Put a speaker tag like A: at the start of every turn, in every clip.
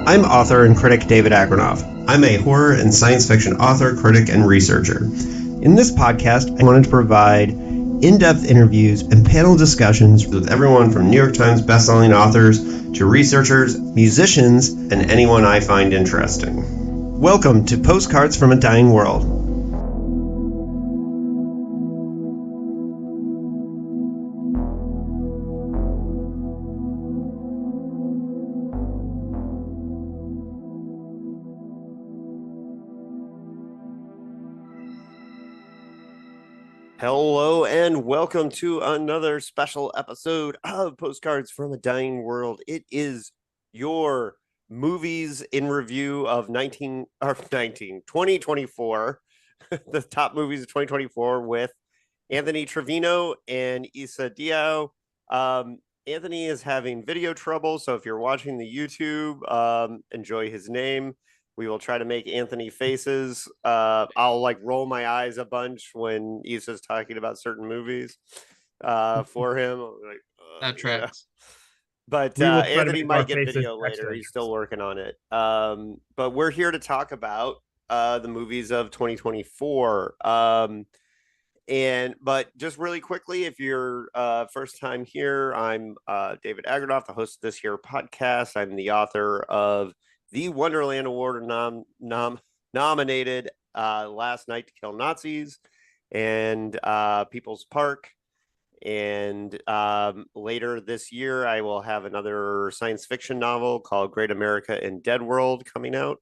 A: I'm author and critic David Agranoff. I'm a horror and science fiction author, critic, and researcher. In this podcast, I wanted to provide in-depth interviews and panel discussions with everyone from New York Times bestselling authors to researchers, musicians, and anyone I find interesting. Welcome to Postcards from a Dying World. Hello and welcome to another special episode of Postcards from a Dying World. It is your movies in review of 2024, the top movies of 2024 with Anthony Trevino and Issa Diao. Anthony is having video trouble, so if you're watching the YouTube, enjoy his name. We will try to make Anthony faces. I'll like roll my eyes a bunch when Issa's talking about certain movies for him. Like,
B: that tracks.
A: Yeah. But
C: We will try to
A: Anthony
C: make
A: might
C: our
A: get
C: faces
A: video later. He's still working on it. But we're here to talk about the movies of 2024. But just really quickly, if you're first time here, I'm David Agranoff, the host of this here podcast. I'm the author of the Wonderland Award nominated Last Night to Kill Nazis and People's Park. And later this year, I will have another science fiction novel called Great America and Dead World coming out.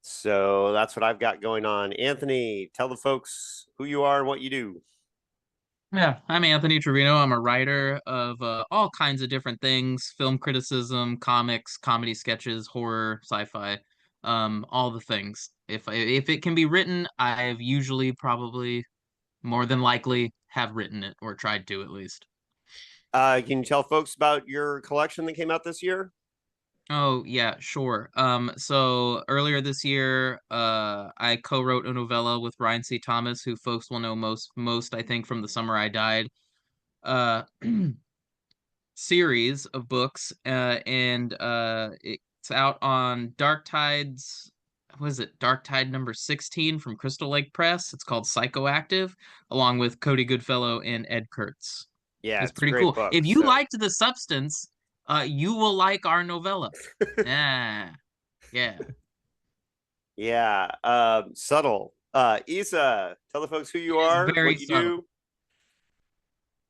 A: So that's what I've got going on. Anthony, tell the folks who you are and what you do.
B: Yeah, I'm Anthony Trevino. I'm a writer of all kinds of different things: film criticism, comics, comedy sketches, horror, sci-fi, all the things. If it can be written, I've usually probably more than likely have written it or tried to at least.
A: Can you tell folks about your collection that came out this year?
B: Oh yeah, sure. So earlier this year, I co-wrote a novella with Ryan C. Thomas, who folks will know most I think from The Summer I Died. Uh series of books, and it's out on Dark Tides. What is it? Dark Tide number 16 from Crystal Lake Press. It's called Psychoactive, along with Cody Goodfellow and Ed Kurtz.
A: Yeah,
B: It's
A: it's a
B: pretty
A: great
B: cool.
A: book.
B: If you liked The Substance, you will like our novella. Yeah, yeah.
A: Yeah, subtle. Issa, tell the folks who you
B: It is
A: are,
B: very
A: what you
B: subtle.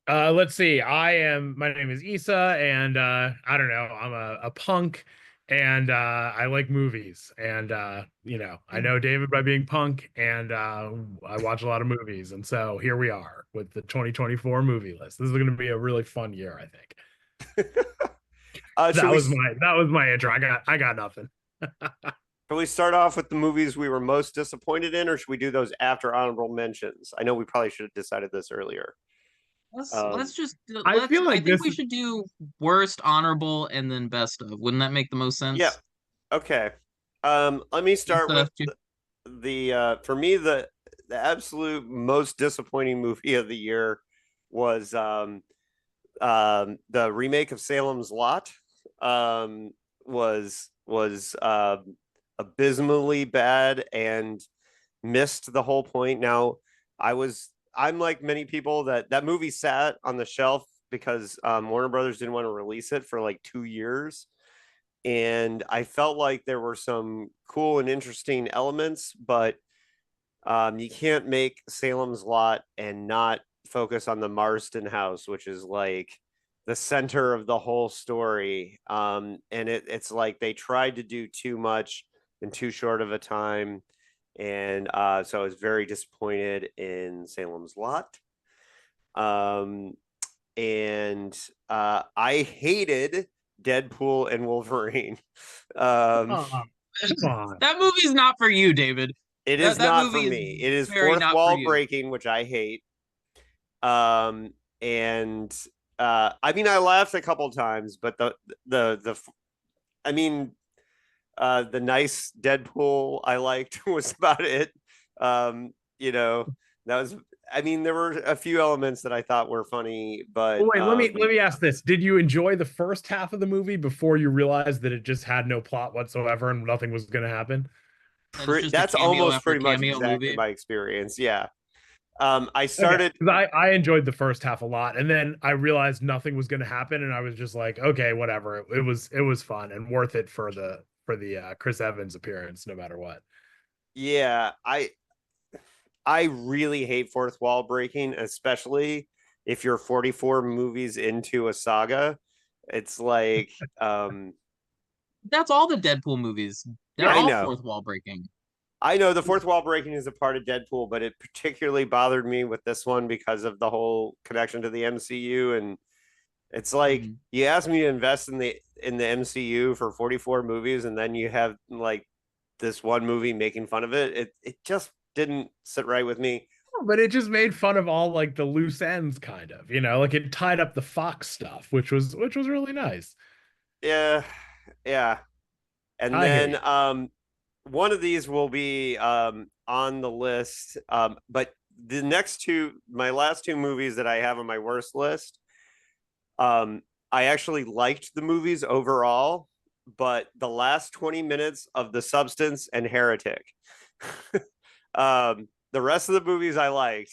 A: do.
C: Let's see. My name is Issa, and I don't know, I'm a punk, and I like movies. And I know David by being punk, and I watch a lot of movies. And so here we are with the 2024 movie list. This is going to be a really fun year, I think. That was my intro. I got nothing.
A: Can we start off with the movies we were most disappointed in, or should we do those after honorable mentions? I know we probably should have decided this earlier.
B: Let's just
C: I feel like
B: I think
C: this
B: we
C: is
B: should do worst, honorable, and then best of. Wouldn't that make the most
A: Yeah.
B: sense?
A: Okay. Let me start with the for me the absolute most disappointing movie of the year was the remake of Salem's Lot. Was abysmally bad and missed the whole point. Now, I'm like many people that movie sat on the shelf because Warner Brothers didn't want to release it for like 2 years, and I felt like there were some cool and interesting elements, but you can't make Salem's Lot and not focus on the Marston house, which is like the center of the whole story. And it's like they tried to do too much in too short of a time. And so I was very disappointed in Salem's Lot. Um, and I hated Deadpool and Wolverine. Um,
C: come on.
B: That movie's not for you, David.
A: it is
B: That
A: not for
B: movie is
A: me. It is
B: very
A: fourth
B: not for
A: wall
B: you.
A: breaking, which I hate. And I mean, I laughed a couple times, but the I mean, the nice Deadpool I liked was about it. You know, that was I mean, there were a few elements that I thought were funny, but
C: Oh, wait, let me ask this. Did you enjoy the first half of the movie before you realized that it just had no plot whatsoever and nothing was going to happen?
B: And it's just a
A: that's
B: cameo
A: almost
B: after
A: pretty much
B: cameo
A: exactly
B: movie.
A: my experience. Yeah. I
C: Okay,
A: started,
C: because I enjoyed the first half a lot, and then I realized nothing was going to happen, and I was just like, okay, whatever. It was fun and worth it for the Chris Evans appearance, no matter what.
A: yeah, I really hate fourth wall breaking, especially if you're 44 movies into a saga. It's like,
B: That's all the Deadpool movies. They're
C: Yeah,
A: I
B: all
A: know.
B: fourth wall breaking.
A: I know the fourth wall breaking is a part of Deadpool, but it particularly bothered me with this one because of the whole connection to the MCU. And it's like
B: Mhm.
A: you asked me to invest in the MCU for 44 movies, and then you have like this one movie making fun of it. It just didn't sit right with me.
C: but it just made fun of all like the loose ends, kind of, like it tied up the Fox stuff, which was really nice.
A: Yeah, yeah. And
C: I hear
A: then
C: you.
A: one of these will be on the list. But the next two, my last two movies that I have on my worst list, um, I actually liked the movies overall, but the last 20 minutes of The Substance and Heretic, the rest of the movies I liked,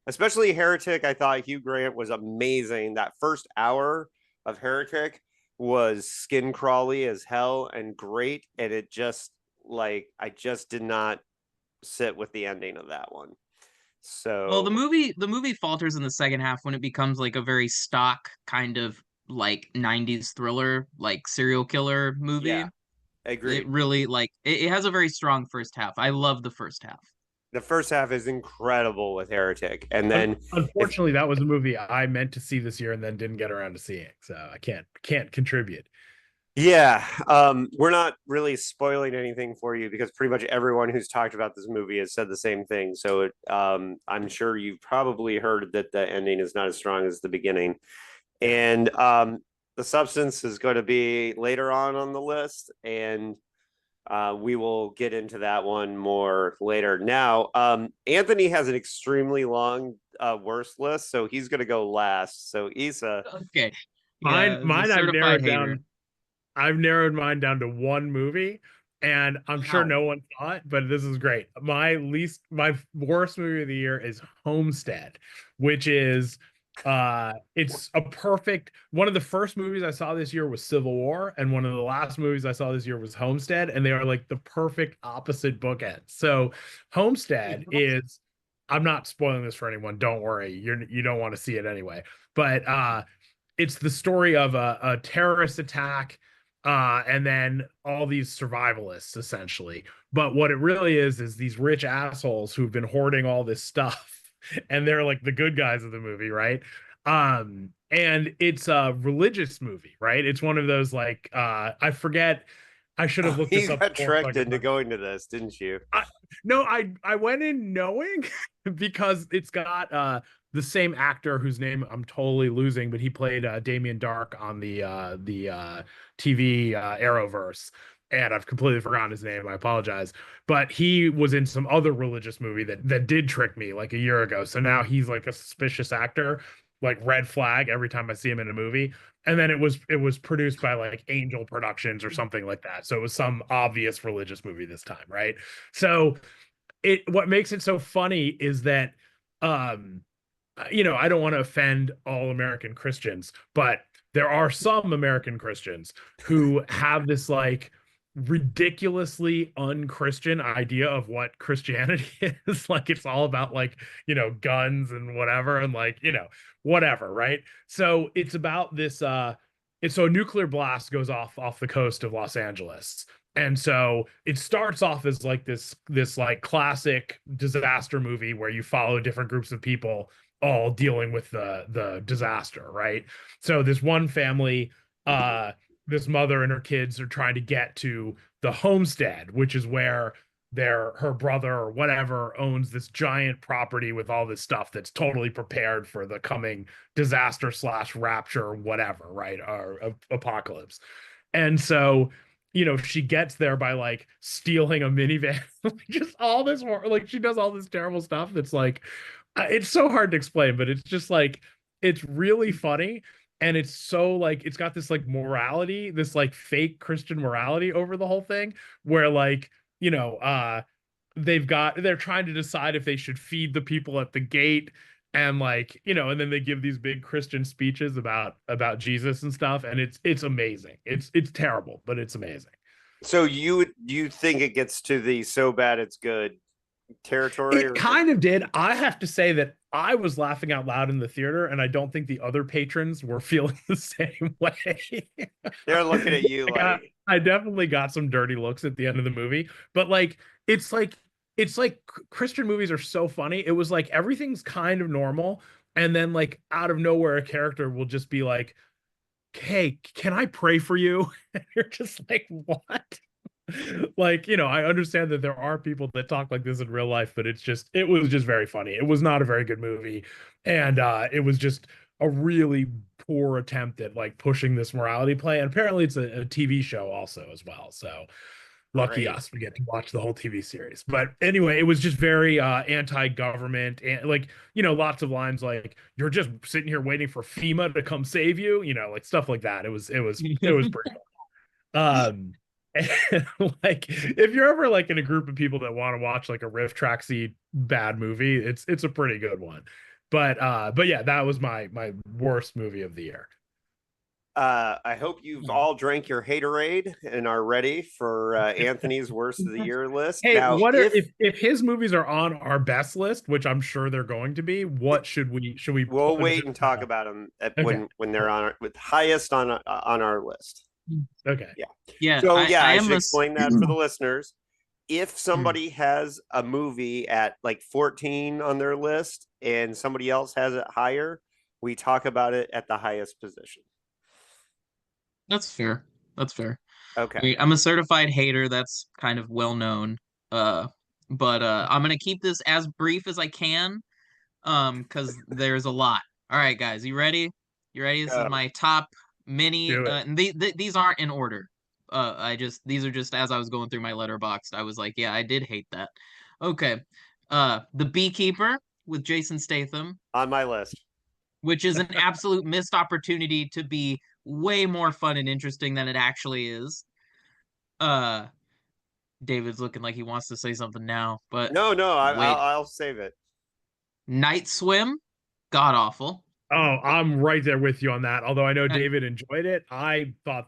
A: especially Heretic. I thought Hugh Grant was amazing. That first hour of Heretic was skin crawly as hell and great. And it just like, I just did not sit with the ending of that one.
B: Well,
A: So,
B: the movie falters in the second half when it becomes like a very stock kind of like 90s thriller, like serial killer movie.
A: yeah,
B: It
A: agreed.
B: really like it has a very strong first half. I love the first half.
A: The first half is incredible with Heretic. And then if
C: Unfortunately, that was a movie I meant to see this year and then didn't get around to seeing, so I can't contribute.
A: yeah, we're not really spoiling anything for you because pretty much everyone who's talked about this movie has said the same thing. So I'm sure you've probably heard that the ending is not as strong as the beginning.
C: Yeah.
A: And the substance is going to be later on the list, and we will get into that one more later. Now, Anthony has an extremely long worst list, so he's going to go last. So Issa,
B: Okay.
C: Mine,
B: Yeah, the
C: mine,
B: certified hater.
C: I've narrowed mine down to one movie, and I'm sure
B: Wow.
C: no one saw it, but this is great. My worst movie of the year is Homestead, which is it's a perfect one of the first movies I saw this year was Civil War, and one of the last movies I saw this year was Homestead, and they are like the perfect opposite bookends. So Homestead is I'm not spoiling this for anyone, don't worry. You don't want to see it anyway. But it's the story of a terrorist attack, and then all these survivalists essentially. But what it really is these rich assholes who've been hoarding all this stuff, and they're like the good guys of the movie, right? And it's a religious movie, right? It's one of those like I forget. I should have looked this
A: you
C: up
A: got
C: before so I
A: tricked
C: could
A: into
C: remember.
A: going to this, didn't you?
C: I, no, I went in knowing because it's got the same actor whose name I'm totally losing, but he played Damien Dark on the TV Arrowverse, and I've completely forgotten his name. I apologize, but he was in some other religious movie that did trick me like a year ago. So now he's like a suspicious actor, like red flag every time I see him in a movie. And then it was produced by like Angel Productions or something like that. So it was some obvious religious movie this time, right? So it what makes it so funny is that um I don't want to offend all American Christians, but there are some American Christians who have this like ridiculously unchristian idea of what Christianity is. Like it's all about like, guns and whatever and like, whatever, right? So it's about this it's so a nuclear blast goes off the coast of Los Angeles. And so it starts off as like this like classic disaster movie where you follow different groups of people all dealing with the disaster, right? So this one family, this mother and her kids are trying to get to the homestead, which is where her brother or whatever owns this giant property with all this stuff that's totally prepared for the coming disaster slash rapture or whatever, right? Or apocalypse. And so she gets there by like stealing a minivan, just all this like she does all this terrible stuff that's like It's so hard to explain, but it's just like it's really funny, and it's so like it's got this like morality, this like fake Christian morality over the whole thing, where like, you know, they're trying to decide if they should feed the people at the gate, and like, you know, and then they give these big Christian speeches about Jesus and stuff, and it's amazing. It's terrible, but it's amazing.
A: So you think it gets to the so bad it's good territory,
C: It
A: or
C: kind of did. I have to say that I was laughing out loud in the theater, and I don't think the other patrons were feeling the same way.
A: they're looking at you
C: I definitely got some dirty looks at the end of the movie, but it's like Christian movies are so funny. It was like everything's kind of normal, and then like out of nowhere, a character will just be like, "Hey, can I pray for you?" And you're just like, "What?" Like, you know, I understand that there are people that talk like this in real life, but it was just very funny. It was not a very good movie, and it was just a really poor attempt at like pushing this morality play. And apparently it's a TV show also as well, so lucky
A: great.
C: us, we get to watch the whole TV series. But anyway, it was just very anti-government, and like, you know, lots of lines like, "You're just sitting here waiting for FEMA to come save you," you know, like stuff like that. It was pretty um, and, like, if you're ever like in a group of people that want to watch like a riff tracksy bad movie, it's a pretty good one. But yeah, that was my worst movie of the year.
A: I hope you've all drank your haterade and are ready for Anthony's worst of the year list.
C: Hey,
A: Now,
C: what are
A: if
C: if his movies are on our best list, which I'm sure they're going to be, what should we
A: we'll
C: put
A: wait and talk about them
C: Okay.
A: when they're on with highest on our list.
C: Okay.
A: Yeah.
B: Yeah,
A: So
B: I
A: yeah,
B: I
A: I
B: am
A: should
B: a
A: explain that for the listeners. If somebody has a movie at like 14 on their list and somebody else has it higher, we talk about it at the highest position.
B: That's fair. That's fair.
A: Okay.
B: I'm a certified hater. That's kind of well known. Uh, but I'm gonna keep this as brief as I can. Because there's a lot. All right, guys, you ready? You ready? This is
A: Go.
B: my top mini.
C: Do it.
B: And these aren't in order. These are just as I was going through my letterboxd. I was like, yeah, I did hate that. Okay. The Beekeeper with Jason Statham,
A: On my list.
B: which is an absolute missed opportunity to be way more fun and interesting than it actually is. Uh, David's looking like he wants to say something now, but
A: No, no,
B: wait.
A: I'll save it.
B: Night Swim, god awful.
C: Oh, I'm right there with you on that. Although I know
B: Uh,
C: David enjoyed it, I thought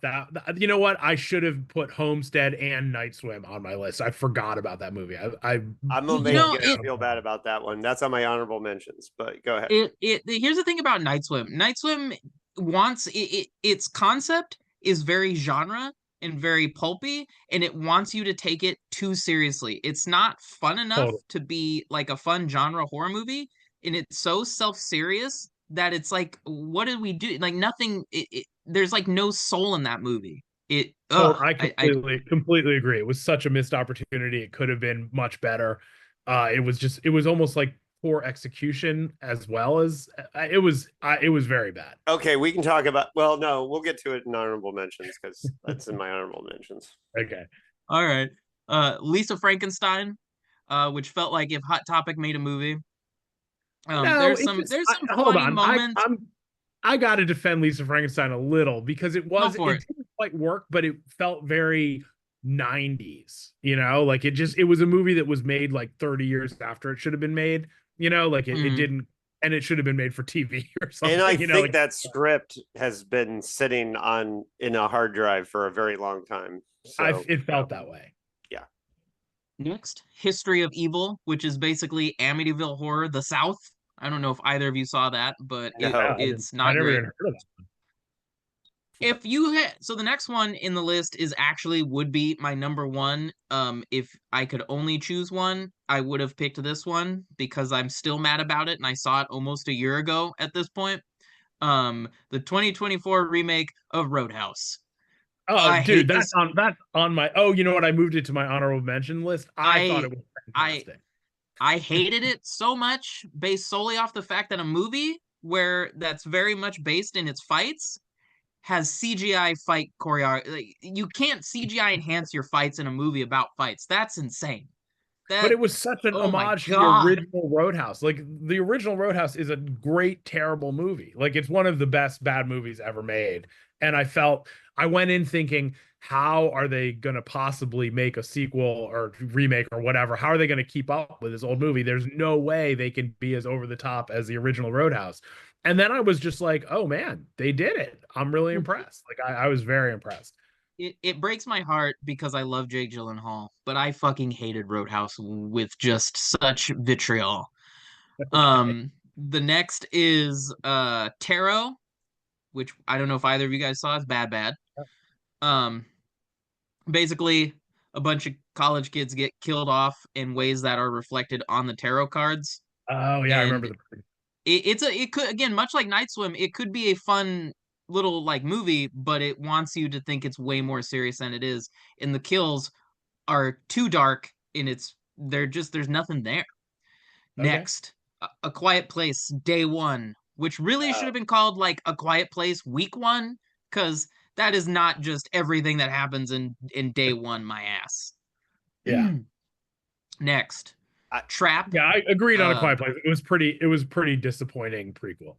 C: you know what? I should have put Homestead and Night Swim on my list. I forgot about that movie.
A: I'm gonna
B: you
A: make
B: know,
A: you guys feel bad about that one. That's on my honorable mentions, but go ahead.
B: here's the thing about Night Swim. Night Swim wants its concept is very genre and very pulpy, and it wants you to take it too seriously. It's not fun enough
C: Totally.
B: to be like a fun genre horror movie, and it's so self-serious that it's like, what did we do? Like nothing. There's like no soul in that movie.
C: I
B: I
C: completely agree. It was such a missed opportunity. It could have been much better. It was almost like poor execution as well as it was very bad.
A: Okay, we can talk about. Well, no, we'll get to it in honorable mentions because that's in my honorable mentions.
C: Okay.
B: All right. Lisa Frankenstein, which felt like if Hot Topic made a movie.
C: No,
B: There's some
C: hold
B: funny
C: on.
B: moments.
C: I got to defend Lisa Frankenstein a little because
B: Go for
C: it
B: it.
C: didn't quite work, but it felt very 90s, you know, like it was a movie that was made like 30 years after it should have been made, you know, like it
B: Mhm.
C: didn't, and it should have been made for TV or
A: And I
C: something, you know,
A: think
C: like
A: that script has been sitting on in a hard drive for a very long time. So
C: it felt that way.
A: yeah.
B: Next, History of Evil, which is basically Amityville Horror, the South. I don't know if either of you saw that, but
A: No.
B: it's
C: I
B: not
C: never
B: great.
C: even heard of that.
B: If you had, so the next one in the list is actually would be my number one. If I could only choose one, I would have picked this one because I'm still mad about it and I saw it almost a year ago at this point. The 2024 remake of Roadhouse.
C: Oh,
B: I
C: dude,
B: hate this.
C: that's on my, oh, you know what? I moved it to my honorable mention list. I thought
B: I
C: it was
B: I
C: fantastic.
B: I hated it so much based solely off the fact that a movie where that's very much based in its fights has CGI fight choreography. Like, you can't CGI enhance your fights in a movie about fights. That's insane.
C: But
B: That
C: it was such an
B: oh my
C: homage to the
B: God.
C: original Roadhouse. Like the original Roadhouse is a great, terrible movie. Like it's one of the best bad movies ever made. And I went in thinking, how are they going to possibly make a sequel or remake or whatever? How are they going to keep up with this old movie? There's no way they can be as over the top as the original Roadhouse. And then I was just like, oh man, they did it. I'm really impressed. Like I was very impressed.
B: It breaks my heart because I love Jake Gyllenhaal, but I fucking hated Roadhouse with just such vitriol.
C: Okay.
B: The next is Tarot, which I don't know if either of you guys saw. It's bad. Um, Basically, a bunch of college kids get killed off in ways that are reflected on the tarot cards,
C: Oh yeah, I
B: and
C: remember the
B: it could, again, much like Night Swim, it could be a fun little like movie, but it wants you to think it's way more serious than it is. And the kills are too dark, and there's nothing there.
C: okay.
B: Next, A Quiet Place Day One, which really should have been called like A Quiet Place Week One, because that is not just everything that happens in day one, my ass.
C: Yeah.
B: Next,
A: I,
B: Trap.
C: Yeah, I agreed on A
B: Uh,
C: Quiet Place. It was pretty disappointing prequel.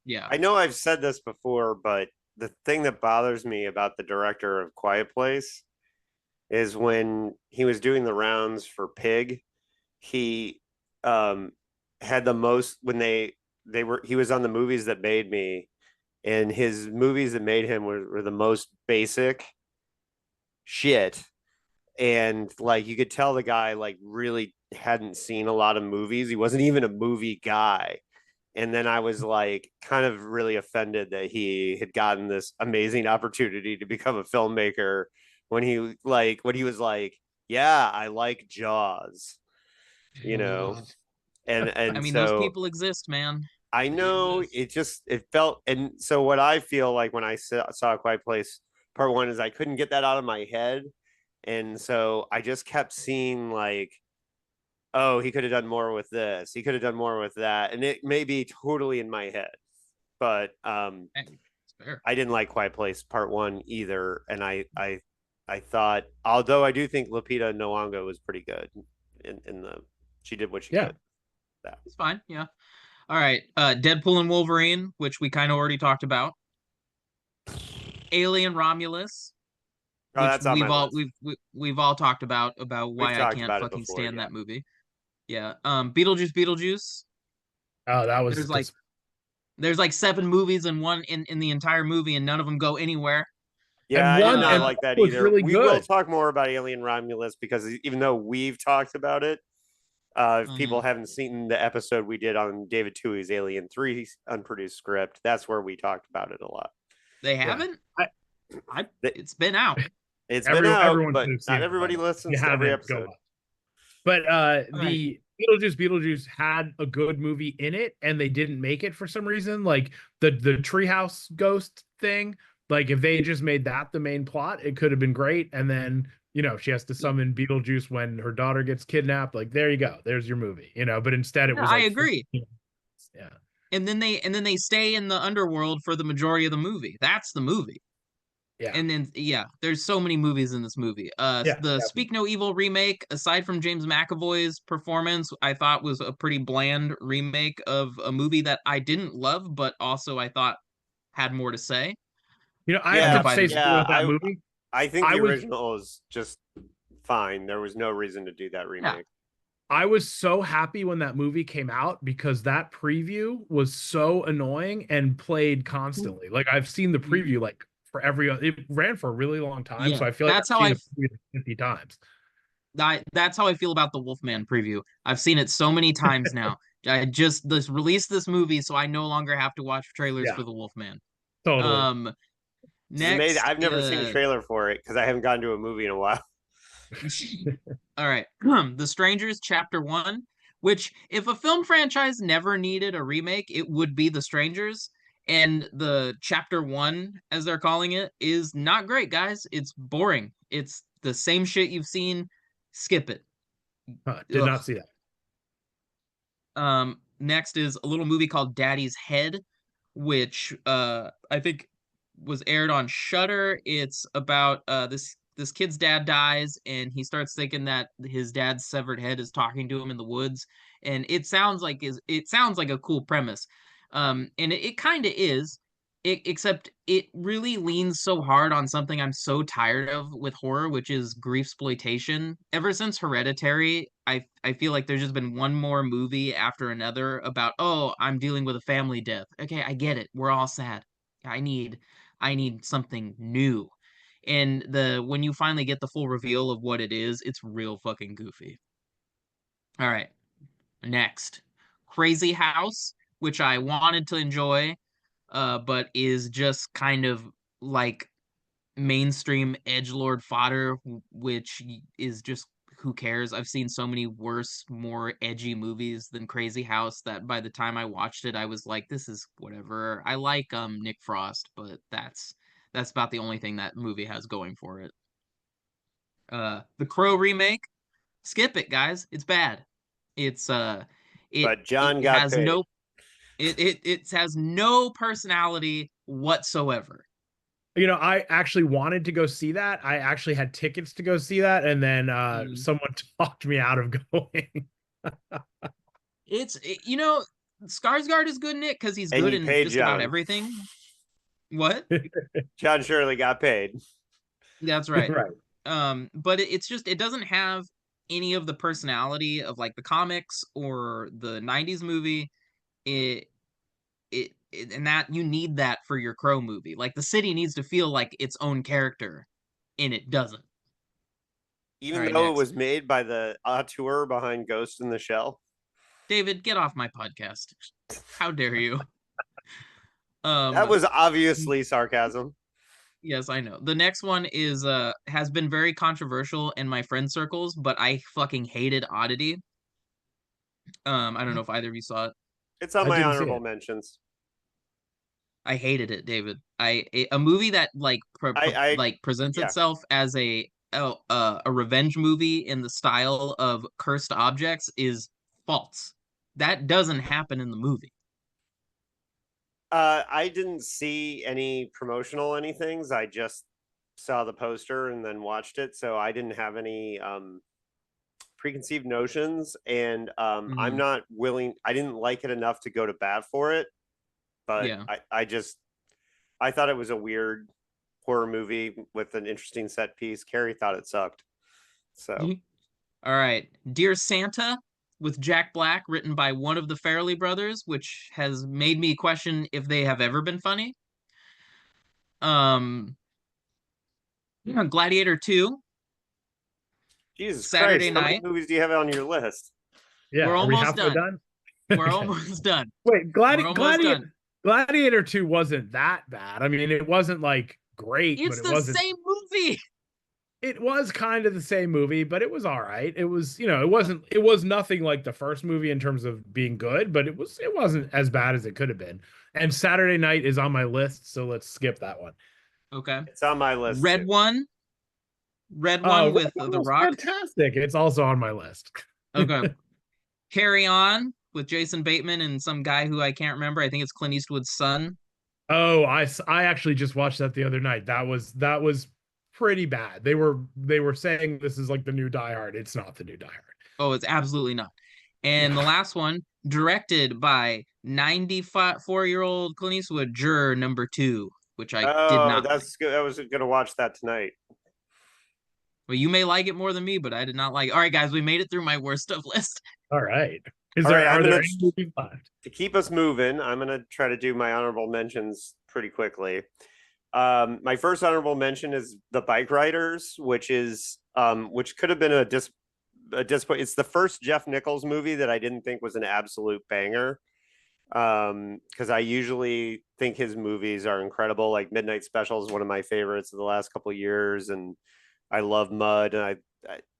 B: yeah.
A: I know I've said this before, but the thing that bothers me about the director of Quiet Place is when he was doing the rounds for Pig, he um had the most when they were he was on the movies that made me, and his movies that made him were the most basic shit. And like you could tell the guy like really hadn't seen a lot of movies. He wasn't even a movie guy. And then I was like kind of really offended that he had gotten this amazing opportunity to become a filmmaker when he was like, yeah, I like Jaws, you know.
B: Ugh.
A: and
B: I
A: and
B: mean, those
A: so
B: people exist, man.
A: I
B: They
A: know
B: exist.
A: it felt. And so what I feel like when I saw A Quiet Place Part One is I couldn't get that out of my head, and so I just kept seeing like, oh, he could have done more with this, he could have done more with that, and it may be totally in my head, but
B: Hey, it's fair.
A: I didn't like Quiet Place Part One either, and I thought, although I do think Lupita Nyong'o was pretty good in the she did what she
C: Yeah.
A: could. That
B: It's fine. Yeah. All right. Deadpool and Wolverine, which we kind of already talked about. Alien Romulus,
A: oh,
B: which
A: that's on my list.
B: we've all talked about
A: We've
B: why I
A: talked
B: can't
A: about it
B: fucking
A: before,
B: stand
A: yeah.
B: that movie. Yeah. Beetlejuice.
C: Oh, that was
B: There's like there's like seven movies in one in the entire movie, and none of them go anywhere.
A: Yeah,
C: and
A: I did
C: one
A: not
C: and
B: Uh,
A: like that
C: was
A: either.
C: really
A: We will
C: good.
A: talk more about Alien Romulus because even though we've talked about it, if people
B: mhm.
A: haven't seen the episode we did on David Tui's Alien 3 unproduced script, that's where we talked about it a lot.
B: They
C: Yeah.
B: haven't.
C: I,
B: It's been out.
A: It's been out,
C: everyone
A: but
C: should have seen
A: not
C: it by
A: everybody
C: now. If you
A: listens to every
C: haven't, go
A: episode.
C: on. But
B: All right.
C: the Beetlejuice had a good movie in it, and they didn't make it for some reason. Like the treehouse ghost thing. Like if they just made that the main plot, it could have been great. And then she has to summon Beetlejuice when her daughter gets kidnapped. Like there you go, there's your movie. But instead it
B: Yeah,
C: was
B: I
C: like,
B: agree.
C: yeah,
B: And then they stay in the underworld for the majority of the movie. That's the movie.
C: yeah,
B: And then yeah, there's so many movies in this movie.
C: yeah,
B: The
C: definitely.
B: Speak No Evil remake, aside from James McAvoy's performance, I thought was a pretty bland remake of a movie that I didn't love, but also I thought had more to say.
C: I
B: I
C: have
B: don't know
A: Yeah,
B: if
C: to
B: either
C: say
B: of you.
C: something
A: yeah,
C: with that movie.
A: I think
C: I
A: the
C: was
A: original is just fine. There was no reason to do that
B: Yeah.
A: remake.
C: I was so happy when that movie came out because that preview was so annoying and played constantly. Like I've seen the preview like it ran for a really long time,
B: Yeah,
C: so I feel like
B: that's
C: I've
B: how
C: seen the preview like 50 times.
B: that's how I feel about the Wolfman preview. I've seen it so many times now. I just released this movie, so I no longer have to watch trailers
C: Yeah,
B: for the Wolfman.
C: totally.
B: Um,
A: This is amazing.
B: Next,
A: I've never seen a trailer for it because I haven't gone to a movie in a while.
B: all right, The Strangers Chapter One, which if a film franchise never needed a remake, it would be The Strangers. And the Chapter One, as they're calling it, is not great, guys. It's boring. It's the same shit you've seen. Skip it.
C: Did
B: Ugh.
C: not see that.
B: Next is a little movie called Daddy's Head, which I think was aired on Shudder. It's about this this kid's dad dies, and he starts thinking that his dad's severed head is talking to him in the woods, and it sounds like a cool premise, and it kind of is. Except it really leans so hard on something I'm so tired of with horror, which is grief exploitation. Ever since Hereditary, I feel like there's just been one more movie after another about, oh, I'm dealing with a family death. Okay, I get it. We're all sad. I need something new. And the when you finally get the full reveal of what it is, it's real fucking goofy. All right, next. Crazy House, which I wanted to enjoy, but is just kind of like mainstream edgelord fodder, which is just who cares? I've seen so many worse, more edgy movies than Crazy House that by the time I watched it, I was like, this is whatever. I like Nick Frost, but that's about the only thing that movie has going for it. The Crow remake, skip it, guys. It's bad. It's
A: But John
B: it
A: got
B: has
A: paid.
B: no it has no personality whatsoever.
C: You know, I actually wanted to go see that. I actually had tickets to go see that, and then someone talked me out of going.
B: You know, Skarsgård is good in it because he's
A: And
B: good
A: you
B: in
A: paid
B: just about
A: John.
B: everything. What?
A: John Shirley got paid.
B: That's right.
C: Right.
B: But it's just it doesn't have any of the personality of like the comics or the 90s movie. It and that you need that for your Crow movie. Like the city needs to feel like its own character, and it doesn't. All
A: Even
B: right,
A: though it
B: next.
A: was made by the auteur behind Ghost in the Shell.
B: David, get off my podcast. How dare you?
A: That was obviously sarcasm.
B: Yes, I know. The next one is has been very controversial in my friend circles, but I fucking hated Oddity. I don't know if either of you saw it.
A: It's on
C: I
A: my
C: didn't see
A: honorable
C: it.
A: mentions.
B: I hated it, David. A movie that
A: I
B: like presents
A: yeah.
B: itself as a revenge movie in the style of Cursed Objects is false. That doesn't happen in the movie.
A: I didn't see any promotional anythings. I just saw the poster and then watched it, so I didn't have any preconceived notions. And I'm
B: Mhm.
A: not willing. I didn't like it enough to go to bat for it, but
B: Yeah.
A: I thought it was a weird horror movie with an interesting set piece. Carrie thought it sucked. So
B: All right. Dear Santa with Jack Black, written by one of the Farrelly brothers, which has made me question if they have ever been funny. Um, Gladiator 2,
A: Jesus
B: Saturday
A: Christ, how many
B: night.
A: movies do you have on your list?
C: Yeah,
B: We're
C: are we
B: almost
C: halfway
B: done.
C: done?
B: We're
C: Okay.
B: almost done.
C: Wait,
B: We're almost done.
C: Gladiator 2 wasn't that bad. I mean, it wasn't like great, but
B: It's
C: it
B: the
C: wasn't.
B: same movie.
C: It was kind of the same movie, but it was all right. It was, you know, it was nothing like the first movie in terms of being good, but it wasn't as bad as it could have been. And Saturday Night is on my list, so let's skip that one.
B: Okay.
A: It's on my list
B: Red
A: too.
B: one. Red
C: Oh,
B: one
C: Red
B: with
C: One
B: The
C: was
B: Rock.
C: fantastic. It's also on my list.
B: Okay. Carry On with Jason Bateman and some guy who I can't remember. I think it's Clint Eastwood's son.
C: Oh, I actually just watched that the other night. That was pretty bad. They were saying this is like the new Die Hard. It's not the new Die Hard.
B: Oh, it's absolutely not. And the
C: Yeah.
B: last one, directed by 94-year-old Clint Eastwood, Juror number 2, which I did
A: Oh,
B: not like.
A: that's good. I was gonna watch that tonight.
B: Well, you may like it more than me, but I did not like it. All right, guys, we made it through my worst stuff list.
C: All right.
A: All right,
C: Are there any movies left?
A: to keep us moving. I'm gonna try to do my honorable mentions pretty quickly. My first honorable mention is the Bike Riders, which could have been a disappointment. It's the first Jeff Nichols movie that I didn't think was an absolute banger. Because I usually think his movies are incredible. Like Midnight Special is one of my favorites of the last couple of years, and I love Mud and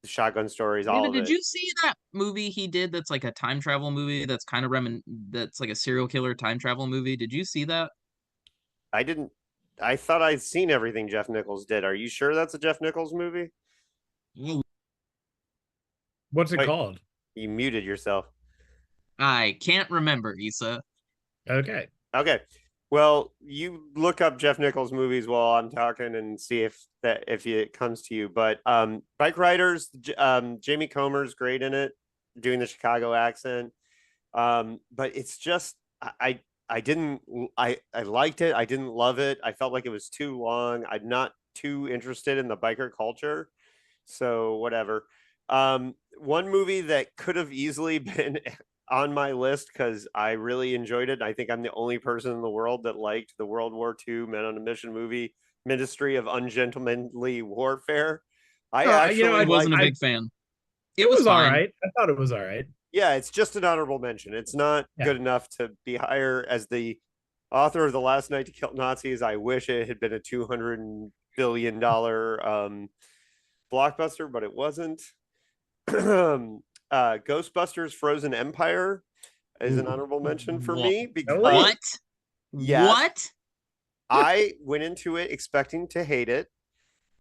A: Shotgun Stories, all
B: David,
A: of
B: did
A: it.
B: you see that movie he did that's like a time travel movie that's kind of that's like a serial killer time travel movie? Did you see that?
A: I didn't. I thought I'd seen everything Jeff Nichols did. Are you sure that's a Jeff Nichols movie?
C: What's it
A: Wait,
C: called?
A: you muted yourself.
B: I can't remember, Issa.
C: Okay.
A: Okay. Well, you look up Jeff Nichols movies while I'm talking and see if it comes to you. But Bike Riders, Jamie Comer's great in it, doing the Chicago accent. But it's just I didn't I liked it. I didn't love it. I felt like it was too long. I'm not too interested in the biker culture. So whatever. One movie that could have easily been on my list because I really enjoyed it. I think I'm the only person in the world that liked the World War II Men on a Mission movie, Ministry of Ungentlemanly Warfare. I
C: No,
B: I
A: actually
B: wasn't a
A: liked.
C: I
B: big fan. It
C: it
B: was
C: was all
B: fine.
C: right. I thought it was all right.
A: Yeah, it's just an honorable mention. It's not
C: Yeah.
A: good enough to be higher as the author of The Last Night to Kill Nazis. I wish it had been a $200 billion blockbuster, but it wasn't. Ghostbusters Frozen Empire is an
C: Ooh.
A: honorable mention for
B: What?
A: me
C: Really?
A: because,
B: What?
A: yes,
B: What?
A: I went into it expecting to hate it.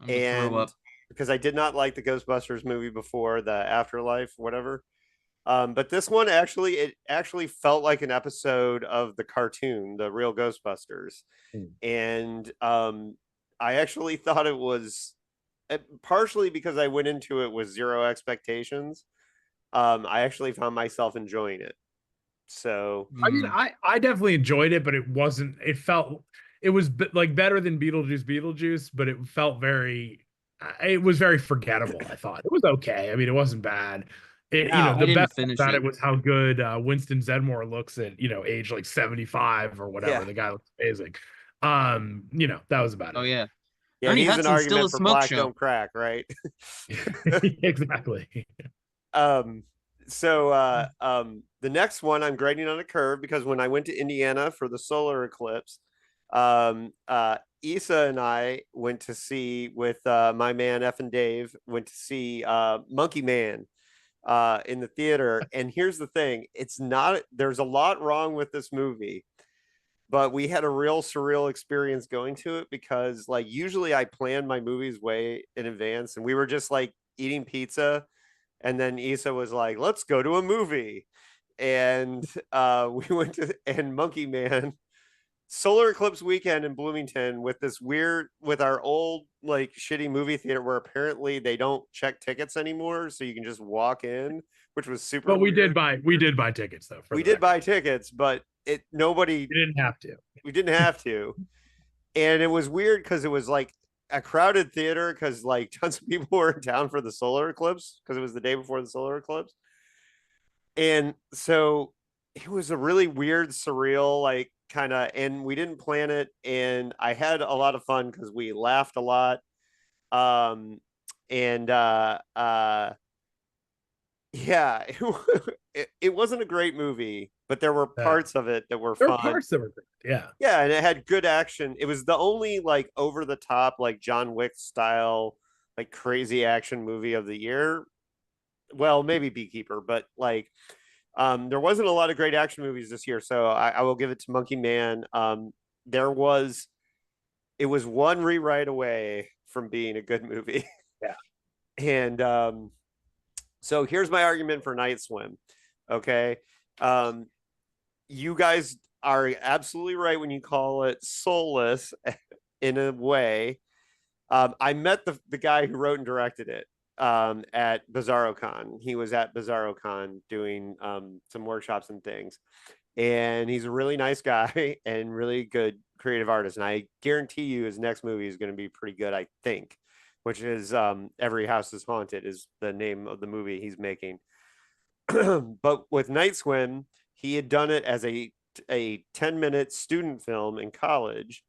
B: I'm gonna throw
A: And
B: up.
A: because I did not like the Ghostbusters movie before, the Afterlife, whatever. But this one it actually felt like an episode of the cartoon, the real Ghostbusters.
C: Mm.
A: And I actually thought it was partially because I went into it with zero expectations. I actually found myself enjoying it. So
C: I mean,
B: Mm.
C: I definitely enjoyed it, but it wasn't. It was like better than Beetlejuice, but it felt very. It was very forgettable. I thought it was okay. I mean, it wasn't bad.
A: now,
B: I
C: The
B: didn't
C: best
B: finish
C: about
B: it.
C: it was how good Winston Zedmore looks at age like 75 or
A: yeah,
C: whatever. The guy looks amazing. That was about
B: Oh
C: it.
B: yeah.
A: yeah,
B: Ernie
A: he's an
B: Hudson's still a
A: argument for
B: smoke
A: black
B: show.
A: don't crack, right?
C: Exactly.
A: um, the next one I'm grading on a curve because when I went to Indiana for the solar eclipse, Issa and I went to see with my man F and Dave went to see Monkey Man in the theater. And here's the thing: it's not. There's a lot wrong with this movie, but we had a real surreal experience going to it because, like, usually I plan my movies way in advance, and we were just like eating pizza, and then Issa was like, "Let's go to a movie." And we went to and Monkey Man solar eclipse weekend in Bloomington with this weird with our old like shitty movie theater where apparently they don't check tickets anymore, so you can just walk in, which was super
C: But
A: weird.
C: we did buy tickets though, for
A: We
C: the
A: did
C: record.
A: buy tickets, but it nobody
C: We didn't have to.
A: we didn't have to. And it was weird because it was like a crowded theater because like tons of people were in town for the solar eclipse because it was the day before the solar eclipse. And so it was a really weird, surreal, like kind of, and we didn't plan it. And I had a lot of fun because we laughed a lot. Um, and yeah, it wasn't a great movie, but there were
C: Uh,
A: parts of it that were
C: there were
A: fun.
C: parts that were great. Yeah.
A: Yeah, and it had good action. It was the only like over the top, like John Wick style, like crazy action movie of the year. Well, maybe Beekeeper, but like there wasn't a lot of great action movies this year, so I will give it to Monkey Man. There was it was one rewrite away from being a good movie.
C: Yeah.
A: And so here's my argument for Night Swim. Okay. Um, you guys are absolutely right when you call it soulless in a way. I met the guy who wrote and directed it at BizarroCon. He was at BizarroCon doing some workshops and things. And he's a really nice guy and really good creative artist. And I guarantee you his next movie is going to be pretty good, I think, which is Every House is Haunted is the name of the movie he's making. But with Night Swim, he had done it as a 10-minute student film in college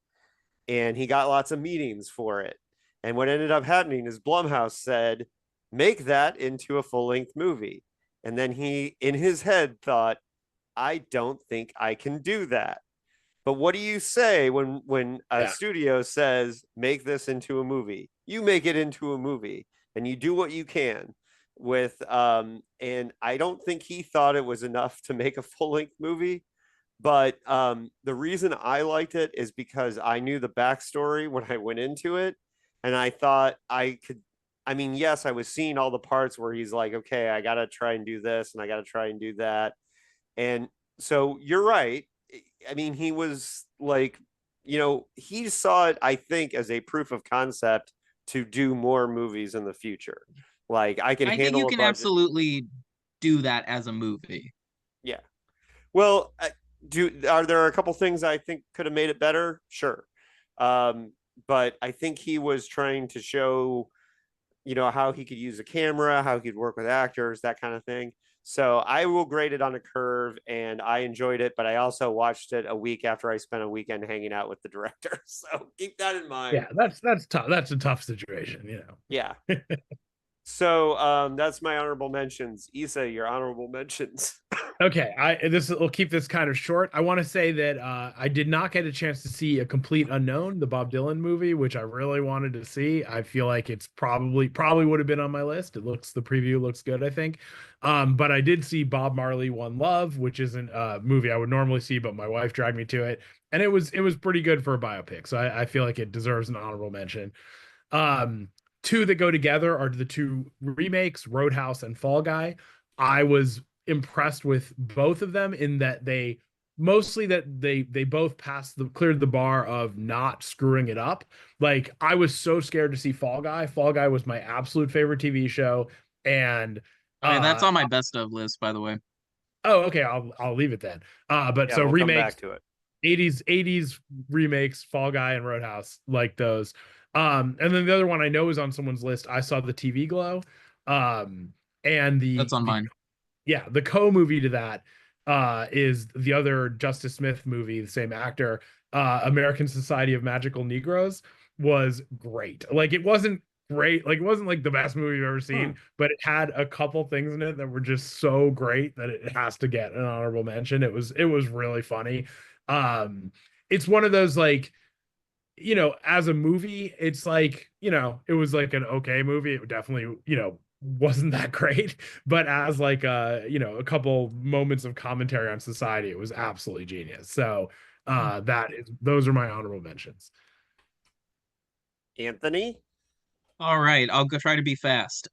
A: and he got lots of meetings for it. And what ended up happening is Blumhouse said, make that into a full length movie. And then he, in his head, thought, I don't think I can do that. But what do you say when a
C: Yeah.
A: studio says make this into a movie? You make it into a movie and you do what you can with and I don't think he thought it was enough to make a full-length movie. But the reason I liked it is because I knew the backstory when I went into it, and I thought I could. I mean, yes, I was seeing all the parts where he's like, "Okay, I got to try and do this, and I got to try and do that," and so you're right. I mean, he was like, he saw it, I think, as a proof of concept to do more movies in the future. Like, I can
B: I think you
A: handle a
B: can
A: budget.
B: absolutely do that as a movie.
A: Yeah. Well, are there a couple things I think could have made it better? Sure. Um, but I think he was trying to show, how he could use a camera, how he could work with actors, that kind of thing. So I will grade it on a curve, and I enjoyed it, but I also watched it a week after I spent a weekend hanging out with the director. So keep that in mind.
C: Yeah, that's tough. That's a tough situation, you
A: Yeah. So that's my honorable mentions. Issa, your honorable mentions.
C: Okay, this will keep this kind of short. I want to say that I did not get a chance to see A Complete Unknown, the Bob Dylan movie, which I really wanted to see. I feel like it's probably would have been on my list. The preview looks good, I think. But I did see Bob Marley One Love, which isn't a movie I would normally see, but my wife dragged me to it, and it was pretty good for a biopic. So I feel like it deserves an honorable mention. Um, Two that go together are the two remakes, Roadhouse and Fall Guy. I was impressed with both of them in that they both cleared the bar of not screwing it up. Like, I was so scared to see Fall Guy. Fall Guy was my absolute favorite TV show, and
B: Oh yeah, that's
C: uh
B: on my best of list, by the way.
C: oh, okay, I'll leave it then. But
A: Yeah,
C: so
A: we'll come
C: remakes,
A: back to it.
C: 80s remakes, Fall Guy and Roadhouse, like those. And then the other one I know is on someone's list. I saw the TV Glow. Um, and
B: That's on
C: the
B: mine.
C: yeah, the co-movie to that is the other Justice Smith movie, the same actor, American Society of Magical Negroes, was great. Like, it wasn't great, like it wasn't like the best movie you've ever
A: Hmm.
C: seen, but it had a couple things in it that were just so great that it has to get an honorable mention. It was really funny. Um, it's one of those, like, as a movie, it's like, it was like an okay movie. It definitely, wasn't that great, but as like a couple moments of commentary on society, it was absolutely genius. So those are my honorable mentions.
A: Anthony?
B: All right, I'll go try to be fast.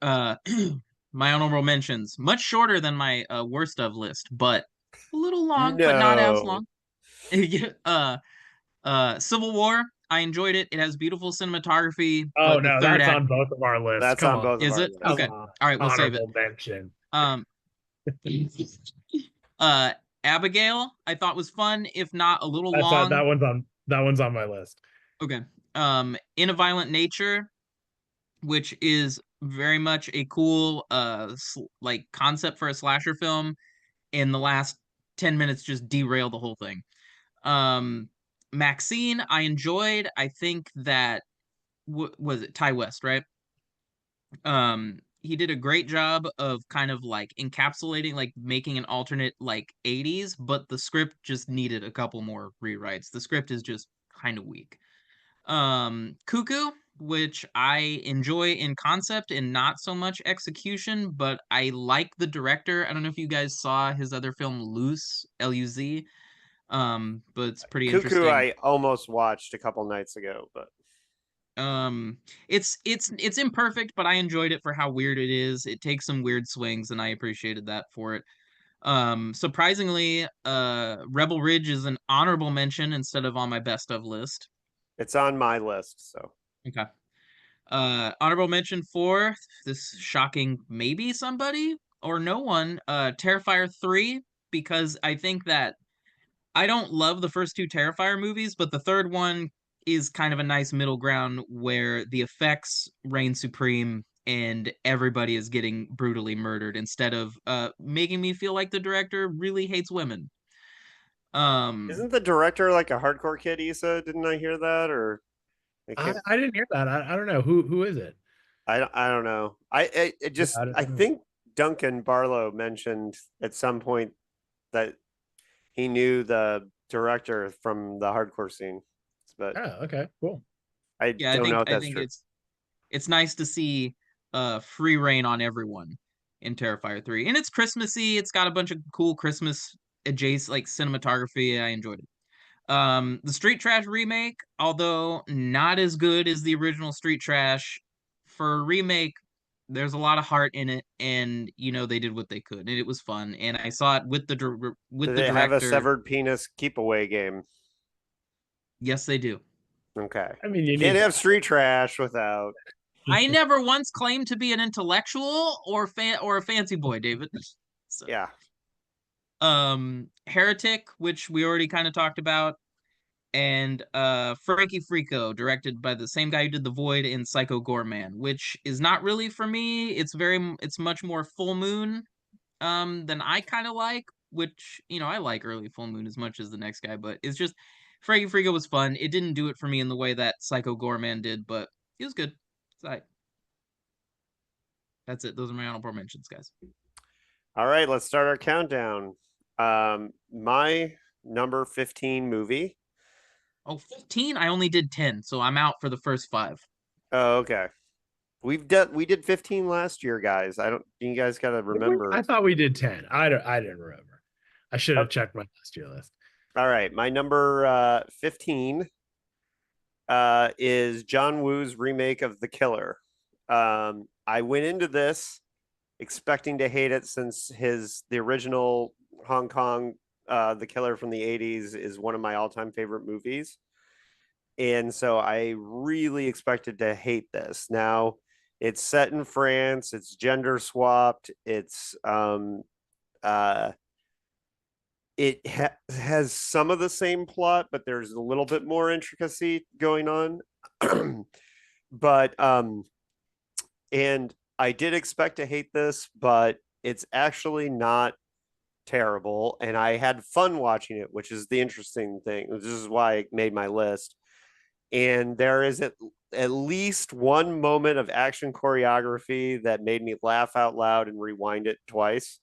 B: My honorable mentions, much shorter than my worst of list, but a little long, but not as
A: No.
B: long. Yeah, Civil War, I enjoyed it. It has beautiful cinematography,
C: Oh
B: but the
C: no,
B: third
C: that's
B: act
C: on both of our lists.
A: That's
C: Come
A: on
C: on.
A: both of
B: is
A: our
B: it?
C: Come
A: lists.
B: Okay.
C: on.
B: All right, we'll save it.
C: Honorable mention.
B: Um, uh, Abigail, I thought was fun, if not a little
C: That's
B: long.
C: that one's on my list.
B: Okay. In a Violent Nature, which is very much a cool like concept for a slasher film, in the last 10 minutes just derail the whole thing. Um Maxine, I enjoyed. I think that was it Ty West, right? He did a great job of kind of like encapsulating, like making an alternate like 80s, but the script just needed a couple more rewrites. The script is just kind of weak. Cuckoo, which I enjoy in concept and not so much execution, but I like the director. I don't know if you guys saw his other film Loose, Luz. But it's pretty
A: Cuckoo,
B: interesting.
A: I almost watched a couple nights ago, but
B: It's imperfect, but I enjoyed it for how weird it is. It takes some weird swings, and I appreciated that for it. Surprisingly, Rebel Ridge is an honorable mention instead of on my best of list.
A: it's on my list. So
B: Okay. Honorable mention for this shocking maybe somebody or no one, Terrifier 3, because I think that I don't love the first two Terrifier movies, but the third one is kind of a nice middle ground where the effects reign supreme and everybody is getting brutally murdered instead of making me feel like the director really hates women. Um
A: isn't the director like a hardcore kid, Issa? Didn't I hear that? Or I
C: I,
A: can't.
C: I didn't hear that. I don't know who is it.
A: I don't know. I
C: I don't know.
A: think Duncan Barlow mentioned at some point that he knew the director from the hardcore scene, but
C: Oh, okay, cool.
A: I
B: yeah, I
A: don't know
B: think
A: if
B: I
A: that's
B: think
A: true.
B: it's nice to see free reign on everyone in Terrifier 3. And it's Christmassy. It's got a bunch of cool Christmas adjacent like cinematography. I enjoyed it. The Street Trash remake, although not as good as the original Street Trash, for a remake, There's a lot of heart in it, and they did what they could, and it was fun. And I saw it with
A: Do
B: the
A: they have a
B: director.
A: severed penis keep away game?
B: Yes, they do.
A: Okay.
C: I mean, you
A: Can't
C: need
A: have
C: that.
A: street trash without.
B: I never once claimed to be an intellectual or a fancy boy, David. So,
A: Yeah.
B: Heretic, which we already kind of talked about, and Frankie Frico, directed by the same guy who did The Void in Psycho Gorman, which is not really for me. It's much more Full Moon than I kind of like, which, I like early Full Moon as much as the next guy, but it's just Frankie Frico was fun. It didn't do it for me in the way that Psycho Gorman did, but it was good. So that's it. Those are my honorable mentions, guys.
A: All right, let's start our countdown. My number 15 movie.
B: Oh, 15? I only did 10, so I'm out for the first 5.
A: Oh, okay. We did 15 last year, guys. I don't you guys gotta remember.
C: I thought we did 10. I didn't remember. I should have checked my last year list.
A: All right, my number 15 is John Woo's remake of The Killer. I went into this expecting to hate it since the original Hong Kong The Killer from the 80s is one of my all-time favorite movies. And so I really expected to hate this. Now, it's set in France, it's gender swapped, has some of the same plot, but there's a little bit more intricacy going on. But and I did expect to hate this, but it's actually not terrible, and I had fun watching it, which is the interesting thing. This is why I made my list. And there is at least one moment of action choreography that made me laugh out loud and rewind it twice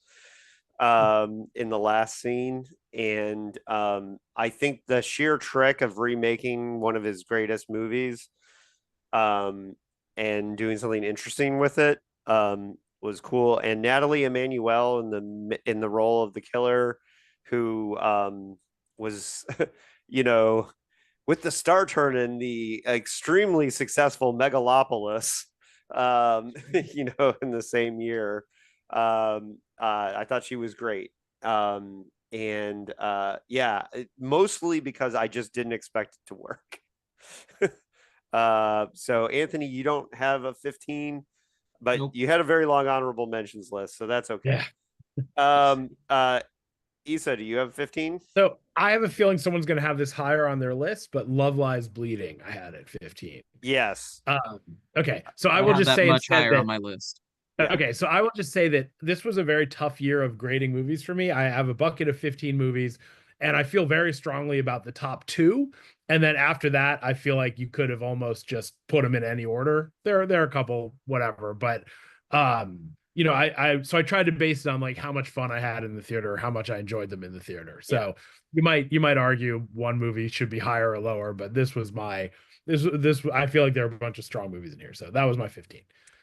A: in the last scene. And I think the sheer trick of remaking one of his greatest movies and doing something interesting with it was cool. And Natalie Emmanuel in the role of the killer, who was, with the star turn in the extremely successful Megalopolis, in the same year. I thought she was great. Mostly because I just didn't expect it to work. So Anthony, you don't have a 15, but
B: Nope.
A: you had a very long honorable mentions list, so that's okay.
C: Yeah.
A: Issa, do you have 15?
C: So I have a feeling someone's going to have this higher on their list, but Love Lies Bleeding, I had at 15.
A: Yes.
C: Okay. So I
B: don't
C: will
B: have
C: just
B: that
C: say
B: much
C: instead
B: higher
C: that,
B: on my list.
A: Yeah.
C: Okay, so I will just say that this was a very tough year of grading movies for me. I have a bucket of 15 movies, and I feel very strongly about the top 2. And then after that, I feel like you could have almost just put them in any order. There are a couple, whatever, but so I tried to base it on like how much fun I had in the theater, how much I enjoyed them in the theater. So you might argue one movie should be higher or lower, but this I feel like there are a bunch of strong movies in here. So that was my 15.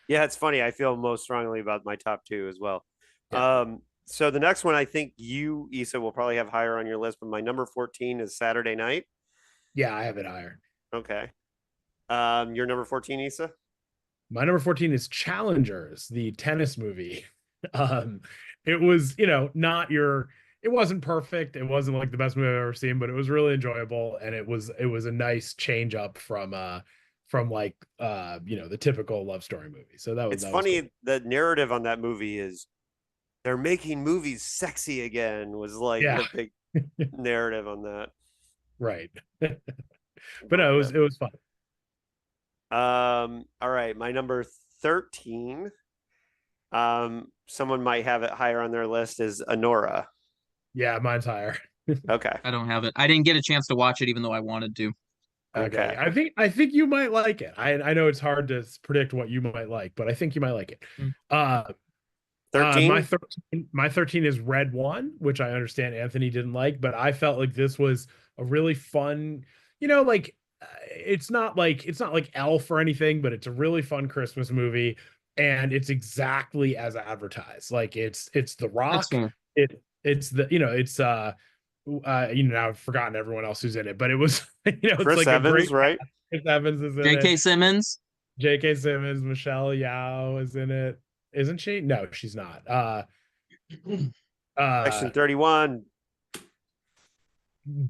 A: Yeah, it's funny. I feel most strongly about my top 2 as well.
C: Yeah.
A: So the next one, I think you, Issa, will probably have higher on your list, but my number 14 is Saturday Night.
C: Yeah, I have it higher.
A: Okay. Your number 14, Issa?
C: My number 14 is Challengers, the tennis movie. It was, it wasn't perfect. It wasn't like the best movie I've ever seen, but it was really enjoyable. And it was a nice change up from the typical love story movie. So that was
A: funny.
C: Cool.
A: The narrative on that movie is they're making movies sexy again was like the big narrative on that.
C: Right. But no, it was fun.
A: All right, my number 13. Someone might have it higher on their list is Anora.
C: Yeah, mine's higher.
A: Okay.
B: I don't have it. I didn't get a chance to watch it, even though I wanted to.
C: Okay. I think you might like it. I know it's hard to predict what you might like, but I think you might like it.
A: 13?
C: My 13 is Red One, which I understand Anthony didn't like, but I felt like this was a really fun, it's not like Elf or anything, but it's a really fun Christmas movie, and it's exactly as advertised. Like it's The Rock. I've forgotten everyone else who's in it, but it was it's
A: Chris
C: like
A: Evans,
C: a great
A: right?
C: Chris Evans is in
B: J.K.
C: it.
B: Simmons.
C: J.K. Simmons, Michelle Yao is in it, isn't she? No, she's not.
A: Section
C: Uh,
A: 31.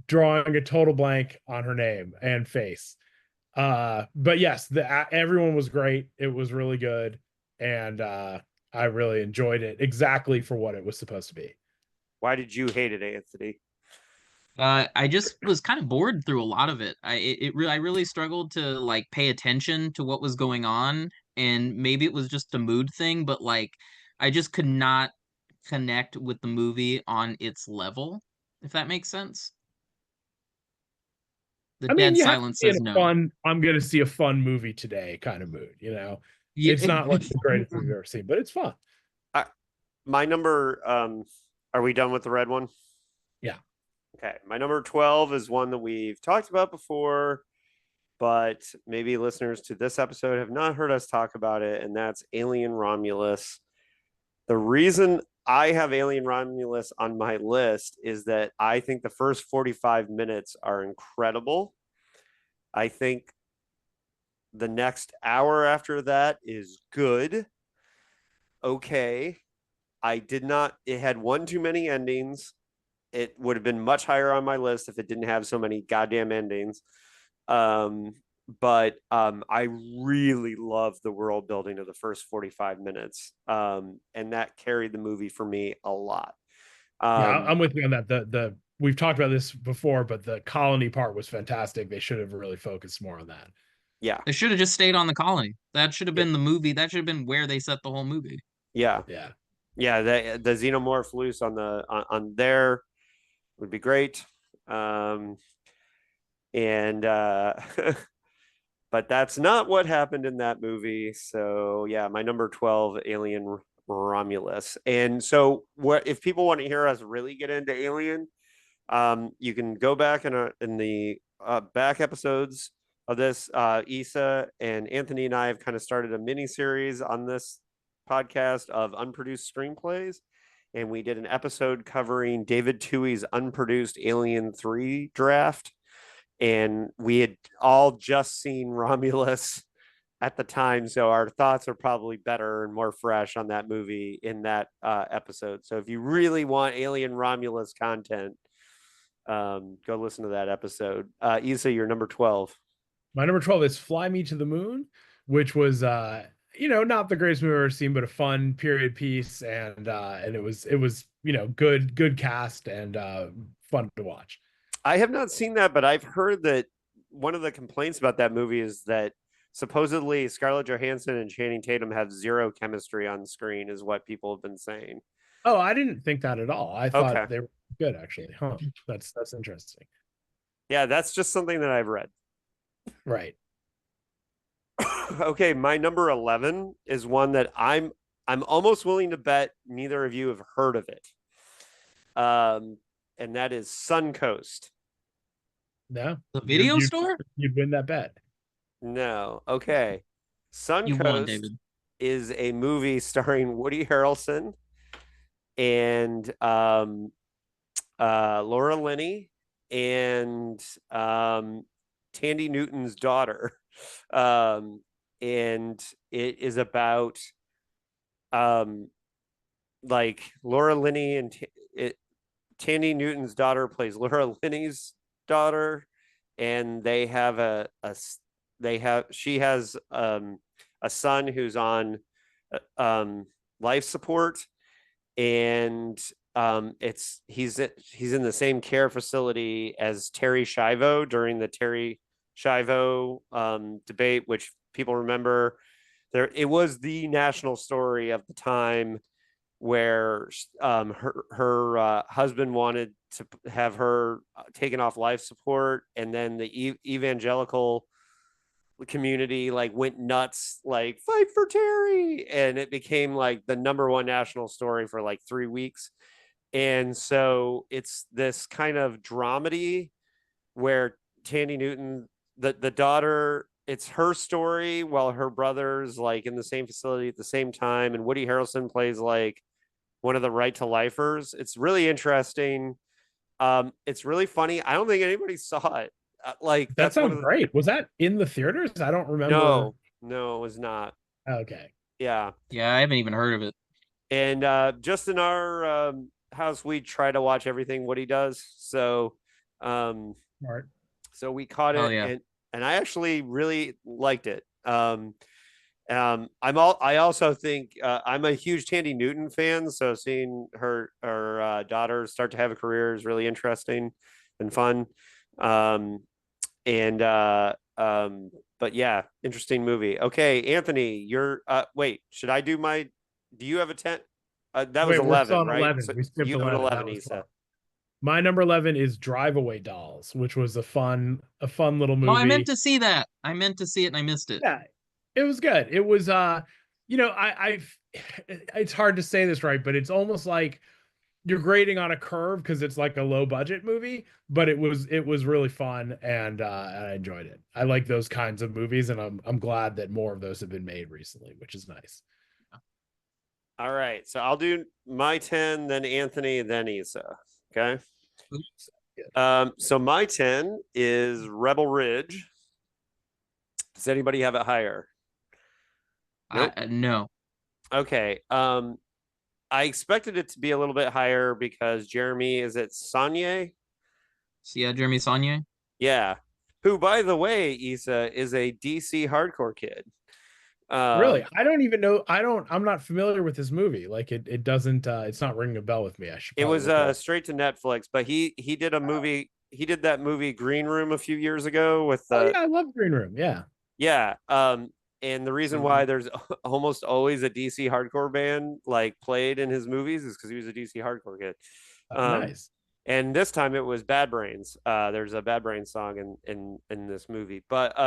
C: Drawing a total blank on her name and face. But yes, everyone was great. It was really good, and I really enjoyed it exactly for what it was supposed to be.
A: Why did you hate it, Anthony?
B: I just was kind of bored through a lot of it. I really struggled to like pay attention to what was going on, and maybe it was just a mood thing, but like I just could not connect with the movie on its level, if that makes sense. The
C: I mean,
B: dead
C: you have to
B: silence
C: be in
B: says
C: a
B: no.
C: fun, I'm going to see a fun movie today kind of mood, you know? It's
B: Yeah.
C: not like the greatest movie I've ever seen, but it's fun.
A: I, my number, are we done with the red one?
C: Yeah.
A: Okay. My number 12 is one that we've talked about before, but maybe listeners to this episode have not heard us talk about it, and that's Alien Romulus. The reason I have Alien Romulus on my list is that I think the first 45 minutes are incredible. I think the next hour after that is good. Okay. I did not, it had one too many endings. It would have been much higher on my list if it didn't have so many goddamn endings. Um, but I really love the world building of the first 45 minutes. And that carried the movie for me a lot.
C: Yeah,
A: Um,
C: I'm with you on that. The we've talked about this before, but the colony part was fantastic. They should have really focused more on that.
A: yeah,
B: They should have just stayed on the colony. That should have
C: Yeah.
B: been the movie. That should have been where they set the whole movie.
A: yeah,
C: Yeah.
A: yeah. The xenomorph loose on there would be great. Um, and but that's not what happened in that movie. So yeah, my number 12, Alien Romulus. And so what if people want to hear us really get into Alien, you can go back in the back episodes of this. Issa and Anthony and I have kind of started a mini series on this podcast of unproduced screenplays. And we did an episode covering David Tui's unproduced Alien 3 draft. And we had all just seen Romulus at the time, so our thoughts are probably better and more fresh on that movie in that episode. So if you really want Alien Romulus content, go listen to that episode. Isa, you're number 12.
C: My number 12 is Fly Me to the Moon, which was not the greatest movie I've ever seen, but a fun period piece, and it was good cast and fun to watch.
A: I have not seen that, but I've heard that one of the complaints about that movie is that supposedly Scarlett Johansson and Channing Tatum have zero chemistry on screen, is what people have been saying.
C: Oh, I didn't think that at all. I
A: Okay.
C: thought they were good actually. Huh. That's interesting.
A: Yeah, that's just something that I've read.
C: Right.
A: Okay, my number 11 is one that I'm almost willing to bet neither of you have heard of it. And that is Suncoast.
C: No.
B: The
C: You
B: video
C: you
B: store?
C: you'd win that bet.
A: No. Okay.
B: You won,
A: Suncoast
B: David.
A: is a movie starring Woody Harrelson and Laura Linney and Tandy Newton's daughter. And it is about like Laura Linney and Tandy Newton's daughter plays Laura Linney's daughter, and they have she has a son who's on life support, and it's he's in the same care facility as Terry Schiavo during the Terry Schiavo debate, which people remember. There, it was the national story of the time where her husband wanted to have her taken off life support, and then the evangelical community like went nuts, like fight for Terry, and it became like the number one national story for like 3 weeks. And so it's this kind of dramedy where Tandy Newton, the daughter, it's her story while her brother's like in the same facility at the same time, and Woody Harrelson plays like one of the right to lifers. It's really interesting. It's really funny. I don't think anybody saw it. Like
C: That
A: that's one
C: sounds
A: of the
C: great. Was that in the theaters? I don't remember.
A: no, No, it was not.
C: Okay.
A: Yeah.
B: Yeah, I haven't even heard of it.
A: And just in our house, we try to watch everything what he does. Um,
C: Smart.
A: so we caught
B: Oh
A: it,
B: yeah.
A: and I actually really liked it. I also think I'm a huge Tandy Newton fan, so seeing her daughter start to have a career is really interesting and fun. Um, and but yeah, interesting movie. Okay, Anthony, you're wait, should I do my? Do you have a 10? That was
C: Wait, we're still
A: 11,
C: on
A: right?
C: 11.
A: So
C: We skipped
A: you have an
C: 11. That
A: 11,
C: was
A: Issa.
C: 12. My number 11 is Drive Away Dolls, which was a fun little
B: Oh, I meant
C: movie.
B: to see that. I meant to see it and I missed it.
C: Yeah, it was good. It was I've it's hard to say this right, but it's almost like you're grading on a curve because it's like a low budget movie, but it was really fun and I enjoyed it. I like those kinds of movies, and I'm glad that more of those have been made recently, which is nice.
A: All right, so I'll do my 10, then Anthony, then Issa. Okay. So my 10 is Rebel Ridge. Does anybody have it higher? Nope.
B: No.
A: Okay. I expected it to be a little bit higher because Jeremy, is it Saulnier?
B: So yeah, Jeremy Saulnier.
A: Yeah. Who, by the way, Issa is a DC hardcore kid.
C: Really, I don't even know. I'm not familiar with this movie. Like it doesn't. It's not ringing a bell with me. I should
A: It
C: probably
A: was
C: look it up.
A: straight to Netflix, but he did a movie. He did that movie Green Room a few years ago with
C: Oh yeah, I love Green Room. Yeah.
A: yeah. And the reason why there's almost always a DC hardcore band like played in his movies is because he was a DC hardcore kid. Um,
C: Nice.
A: and this time it was Bad Brains. There's a Bad Brains song in this movie, but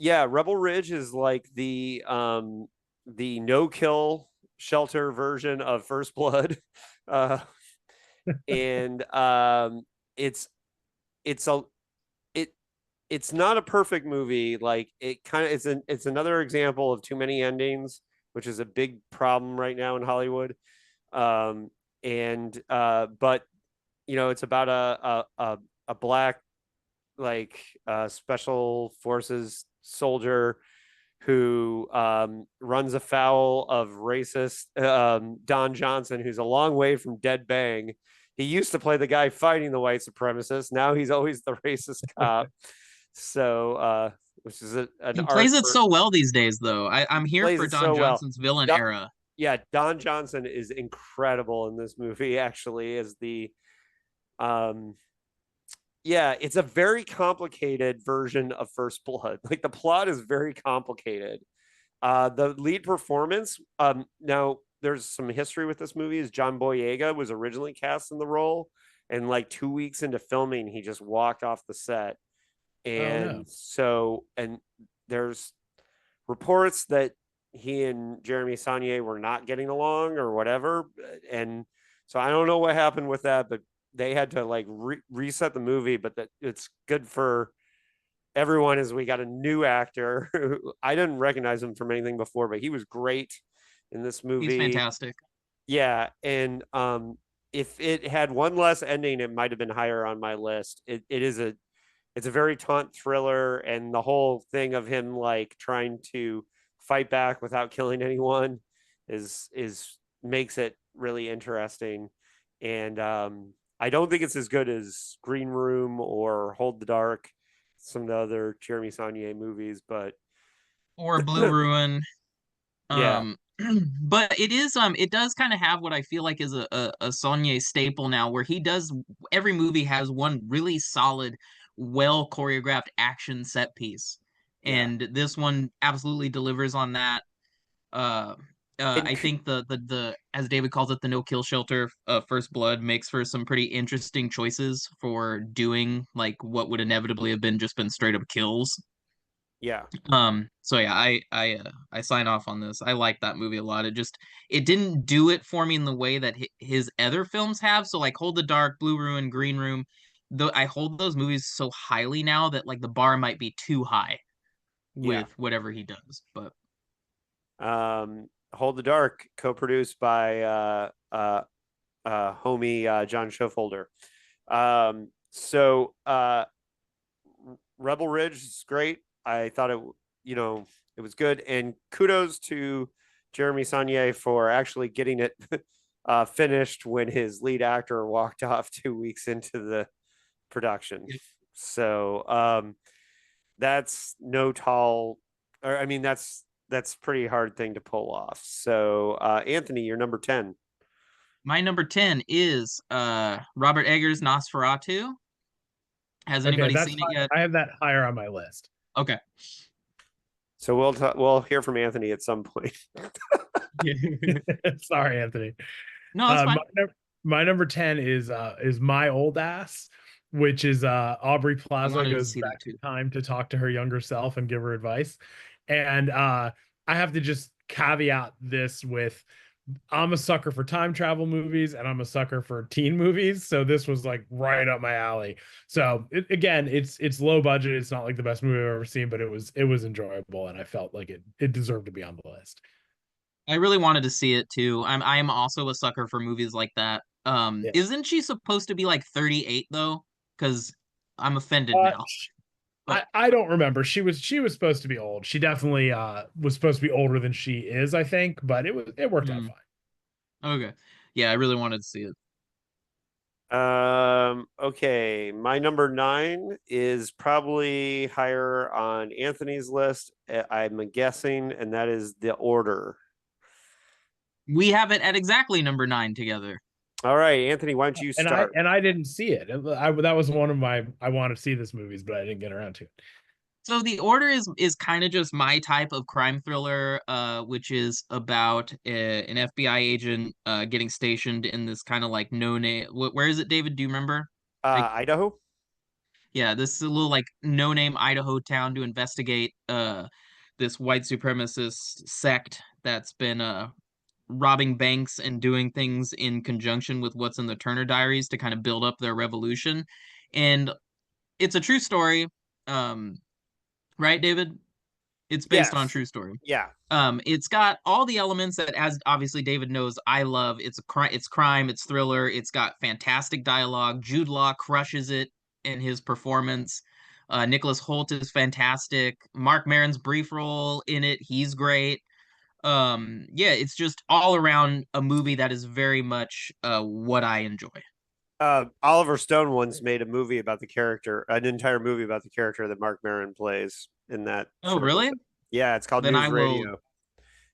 A: yeah, Rebel Ridge is like the no kill shelter version of First Blood. Uh, and it's it's a it it's not a perfect movie. Like it kind of it's another example of too many endings, which is a big problem right now in Hollywood. Um, and but it's about a black like special forces soldier who runs afoul of racist Don Johnson, who's a long way from dead bang. He used to play the guy fighting the white supremacists. Now he's always the racist cop. So, which is an
B: He
A: arc
B: plays it
A: for
B: so well these days, though. I'm here
A: plays
B: for
A: it
B: Don
A: so well.
B: Johnson's villain
A: Don,
B: era.
A: yeah, Don Johnson is incredible in this movie. Actually, as the um, yeah, it's a very complicated version of First Blood. Like the plot is very complicated. The lead performance, now there's some history with this movie, is John Boyega was originally cast in the role, and like 2 weeks into filming, he just walked off the set.
C: Oh no.
A: And there's reports that he and Jeremy Saulnier were not getting along or whatever. And so I don't know what happened with that, but they had to like reset the movie, but that it's good for everyone as we got a new actor who I didn't recognize him from anything before, but he was great in this
B: He's
A: movie.
B: fantastic.
A: Yeah, and if it had one less ending, it might have been higher on my list. It's a very taunt thriller, and the whole thing of him like trying to fight back without killing anyone is makes it really interesting. And I don't think it's as good as Green Room or Hold the Dark, some of the other Jeremy Saulnier movies, but
B: Or Blue Ruin.
A: yeah,
B: Um, but it does kind of have what I feel like is a Saulnier staple now, where he does every movie has one really solid, well choreographed action set piece,
A: yeah.
B: and this one absolutely delivers on that. Uh,
A: And
B: I think the as David calls it, the no kill shelter, First Blood makes for some pretty interesting choices for doing like what would inevitably have been straight up kills.
A: yeah,
B: So yeah, I sign off on this. I like that movie a lot. It didn't do it for me in the way that his other films have. So like Hold the Dark, Blue Ruin, Green Room, though I hold those movies so highly now that like the bar might be too high
A: yeah.
B: with whatever he does. But
A: Hold the Dark, co-produced by homie John Schofolder. So Rebel Ridge is great. I thought it, it was good. And kudos to Jeremy Saulnier for actually getting it finished when his lead actor walked off 2 weeks into the production. So that's no tall, or I mean, that's pretty hard thing to pull off. So Anthony, you're number 10.
B: My number 10 is Robert Eggers' Nosferatu. Has
C: Okay,
B: anybody
C: that's
B: seen it yet?
C: I have that higher on my list.
B: Okay.
A: So we'll hear from Anthony at some point.
C: Sorry, Anthony.
B: No, that's fine.
C: My number 10 is My Old Ass, which is Aubrey
B: I
C: Plaza
B: wanted to
C: goes
B: see that
C: back
B: too.
C: in time to talk to her younger self and give her advice. And I have to just caveat this with I'm a sucker for time travel movies and I'm a sucker for teen movies, so this was like right up my alley. So again, it's low budget. It's not like the best movie I've ever seen, but it was enjoyable and I felt like it deserved to be on the list.
B: I really wanted to see it too. I am also a sucker for movies like that.
C: Yeah.
B: Isn't she supposed to be like 38 though? Because I'm offended
C: Uh,
B: now. But
C: I don't remember. She was supposed to be old. She definitely was supposed to be older than she is, I think, but it worked out fine.
B: okay. Yeah, I really wanted to see it.
A: Okay, my number 9 is probably higher on Anthony's list. I'm guessing, and that is The Order.
B: We have it at exactly number 9 together.
A: All right, Anthony, why don't you
C: And I
A: start?
C: and I didn't see it. That was one of my I want to see this movies, but I didn't get around to it.
B: So The Order is kind of just my type of crime thriller, which is about an FBI agent getting stationed in this kind of like no name. Where is it, David? Do you remember? Like,
A: Idaho?
B: yeah, this is a little like no name Idaho town to investigate this white supremacist sect that's been robbing banks and doing things in conjunction with what's in the Turner Diaries to kind of build up their revolution. And it's a true story. Um, right, David? It's based on a
A: Yes.
B: true story.
A: Yeah.
B: It's got all the elements that, as obviously David knows, I love. It's crime, it's thriller. It's got fantastic dialogue. Jude Law crushes it in his performance. Nicholas Hoult is fantastic. Mark Maron's brief role in it, he's great. Yeah, it's just all around a movie that is very much what I enjoy.
A: Oliver Stone once made a movie about the character, an entire movie about the character that Mark Maron plays in that
B: Oh,
A: short
B: really?
A: little. Yeah, it's called
B: Then
A: News Radio.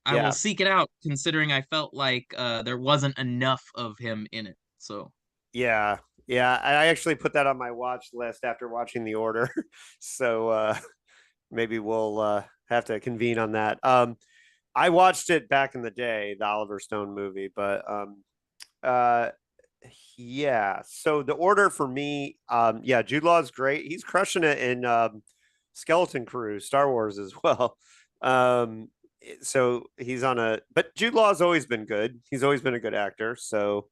B: I will
A: Yeah,
B: seek it out, considering I felt like there wasn't enough of him in it. So
A: yeah, yeah. I actually put that on my watch list after watching The Order, so maybe we'll have to convene on that. I watched it back in the day, the Oliver Stone movie, but uh, yeah. So The Order for me, yeah, Jude Law's great. He's crushing it in Skeleton Crew, Star Wars as well. Um, so he's on a, but Jude Law's always been good. He's always been a good actor. So,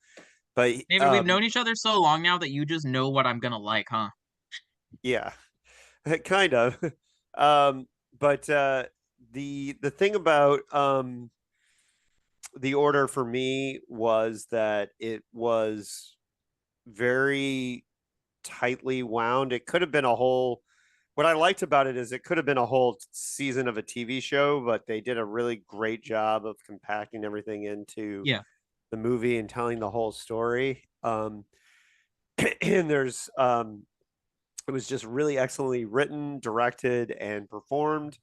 A: but
B: David, we've known each other so long now that you just know what I'm gonna like, huh?
A: yeah, kind of. Um, but the thing about the Order for me was that it was very tightly wound. It could have been a whole. What I liked about it is it could have been a whole season of a TV show, but they did a really great job of compacting everything into
B: Yeah.
A: the movie and telling the whole story. And it was just really excellently written, directed, and performed.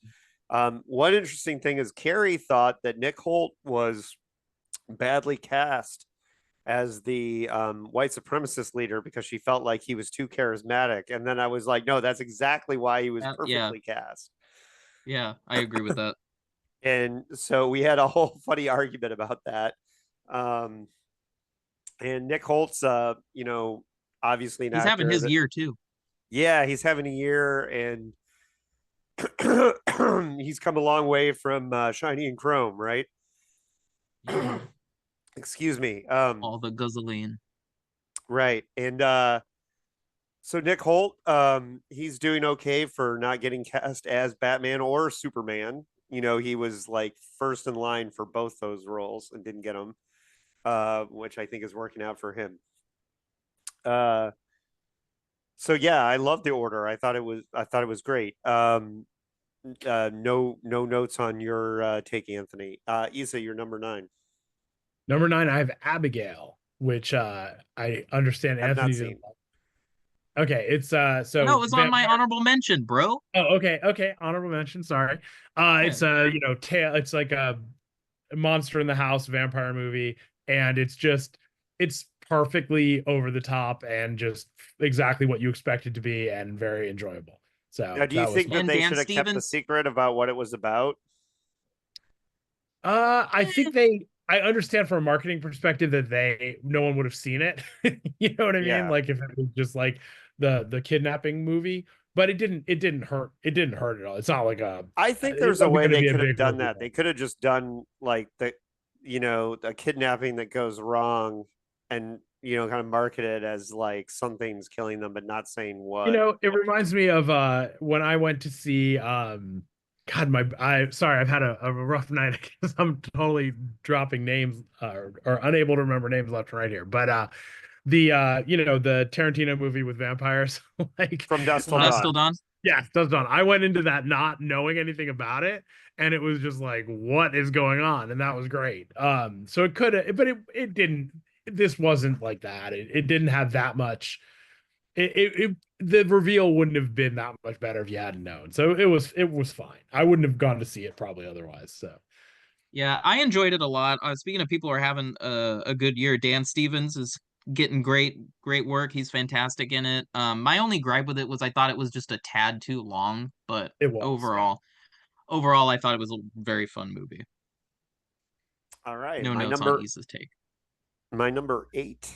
A: One interesting thing is Carrie thought that Nick Holt was badly cast as the white supremacist leader because she felt like he was too charismatic. And then I was like, no, that's exactly why he was
B: Yeah.
A: perfectly cast.
B: Yeah, I agree with that.
A: And so we had a whole funny argument about that. Um, and Nick Holt's, obviously an
B: He's having
A: actor
B: his
A: that,
B: year too.
A: yeah, he's having a year and he's come a long way from Shiny and Chrome, right?
B: Yeah.
A: Excuse me.
B: All the guzzling.
A: Right. And so Nick Holt, he's doing okay for not getting cast as Batman or Superman. He was like first in line for both those roles and didn't get them, which I think is working out for him. So yeah, I love The Order. I thought it was great. No notes on your take, Anthony. Issa, you're number 9.
C: Number 9, I have Abigail, which I understand
A: Have not
C: Anthony didn't
A: seen.
C: like. Okay, it's
B: No, it
C: so
B: was on my
C: vampire.
B: honorable mention, bro.
C: Oh, okay, honorable mention. Sorry.
B: Yeah.
C: It's a tail. It's like a monster in the house vampire movie, and it's perfectly over the top and just exactly what you expect it to be, and very enjoyable.
A: Now,
C: So
A: do you
C: that was
A: think
C: fun.
A: that
B: And
A: they
B: Dan
A: should have kept the
B: Stevens.
A: secret about what it was about?
C: I
B: Eh,
C: think I understand from a marketing perspective that no one would have seen it. You know what I mean?
A: Yeah.
C: Like if it was just like the kidnapping movie, but it didn't hurt at all. It's not like
A: I think
C: it
A: there's a
C: wasn't
A: way
C: going to
A: they
C: be a
A: could have
C: big
A: done that. They
C: reveal.
A: could have just done like a kidnapping that goes wrong and, kind of market it as like something's killing them, but not saying what.
C: It reminds me of when I went to see God, I sorry, I've had a rough night because I'm totally dropping names or unable to remember names left and right here. But the Tarantino movie with vampires, like
A: From Dust Till
B: Dust
C: uh
B: Till
A: Dawn.
B: Dawn.
C: yeah, that's done. I went into that not knowing anything about it, and it was just like, what is going on? And that was great. So it could have, but it didn't. This wasn't like that. It didn't have that much. The reveal wouldn't have been that much better if you hadn't known. So it was fine. I wouldn't have gone to see it probably otherwise. So
B: Yeah, I enjoyed it a lot. Speaking of people who are having a good year, Dan Stevens is getting great work. He's fantastic in it. My only gripe with it was I thought it was just a tad too long, but
C: it was. Yeah.
B: overall, I thought it was a very fun movie.
A: All right.
B: No notes on Issa's take.
A: My number 8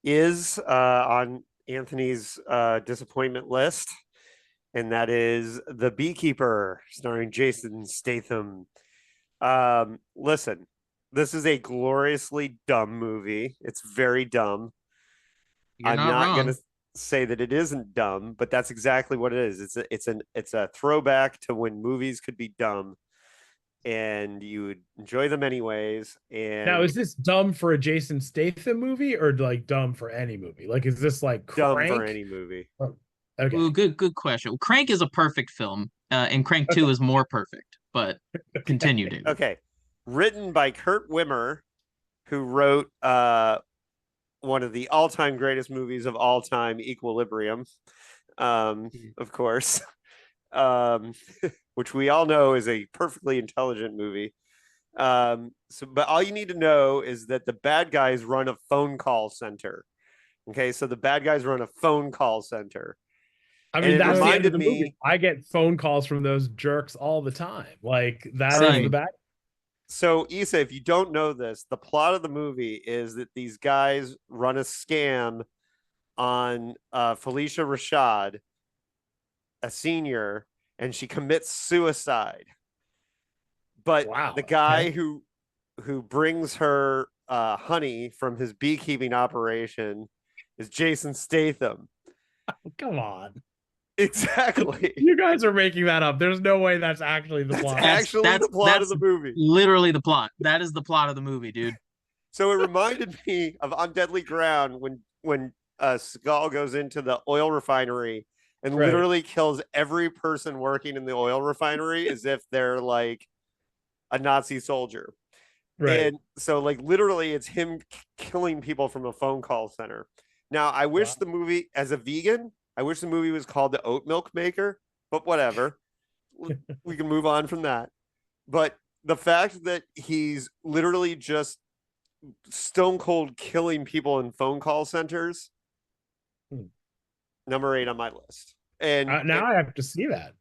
A: is on Anthony's disappointment list, and that is The Beekeeper, starring Jason Statham. Listen, this is a gloriously dumb movie. It's very dumb.
B: You're
A: I'm
B: not
A: not gonna
B: wrong.
A: say that it isn't dumb, but that's exactly what it is. It's a throwback to when movies could be dumb and you would enjoy them anyways.
C: Now,
A: And
C: is this dumb for a Jason Statham movie or like dumb for any movie? Like, is this like
A: dumb for
C: Crank?
A: any movie.
C: Oh, okay.
B: Ooh, good question. Crank is a perfect film, and Crank
C: Okay.
B: 2 is more perfect. But continue, David.
A: Okay. Written by Kurt Wimmer, who wrote one of the all-time greatest movies of all time, Equilibrium. Of course. Um, which we all know is a perfectly intelligent movie. But all you need to know is that the bad guys run a phone call center. Okay, so the bad guys run a phone call center.
C: I
A: And
C: mean,
A: it
C: that's the end of
A: reminded
C: the movie.
A: me.
C: I get phone calls from those jerks all the time. Like, that is the
B: Same.
C: back.
A: So, Issa, if you don't know this, the plot of the movie is that these guys run a scam on Felicia Rashad, a senior, and she commits suicide. But the
C: Wow.
A: guy
C: Okay.
A: who brings her honey from his beekeeping operation is Jason Statham.
C: Come on.
A: Exactly.
C: You guys are making that up. There's no way that's actually the
A: That's
C: plot.
B: That's
A: actually the
B: that's
A: plot of
B: that's
A: the movie.
B: literally the plot. That is the plot of the movie, dude.
A: So it reminded me of On Deadly Ground when Skull goes into the oil refinery and
C: Right.
A: literally kills every person working in the oil refinery as if they're like a Nazi soldier.
C: Right.
A: And so, like, literally, it's him killing people from a phone call center. Now, I wish
C: Wow.
A: the movie, as a vegan, I wish the movie was called The Oat Milk Maker, but whatever. We can move on from that. But the fact that he's literally just stone cold killing people in phone call centers,
C: Hmm.
A: number 8 on my list. And
C: Now I have to see that.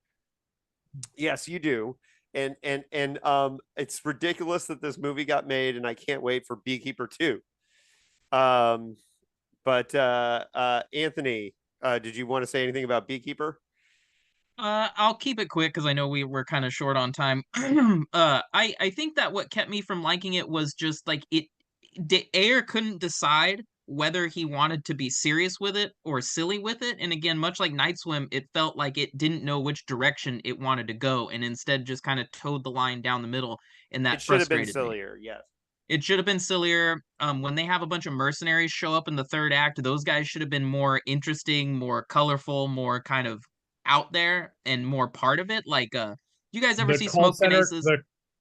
A: yes, you do. And it's ridiculous that this movie got made, and I can't wait for Beekeeper 2. Um, but Anthony, did you want to say anything about Beekeeper?
B: I'll keep it quick because I know we were kind of short on time. I think that what kept me from liking it was just like Ayer couldn't decide whether he wanted to be serious with it or silly with it. And again, much like Night Swim, it felt like it didn't know which direction it wanted to go, and instead just kind of towed the line down the middle, and
A: It
B: that
A: should have been
B: frustrated me.
A: sillier, yes.
B: It should have been sillier. When they have a bunch of mercenaries show up in the third act, those guys should have been more interesting, more colorful, more kind of out there and more part of it. Like, you guys ever
C: The
B: see
C: call
B: Smoking
C: center,
B: Aces?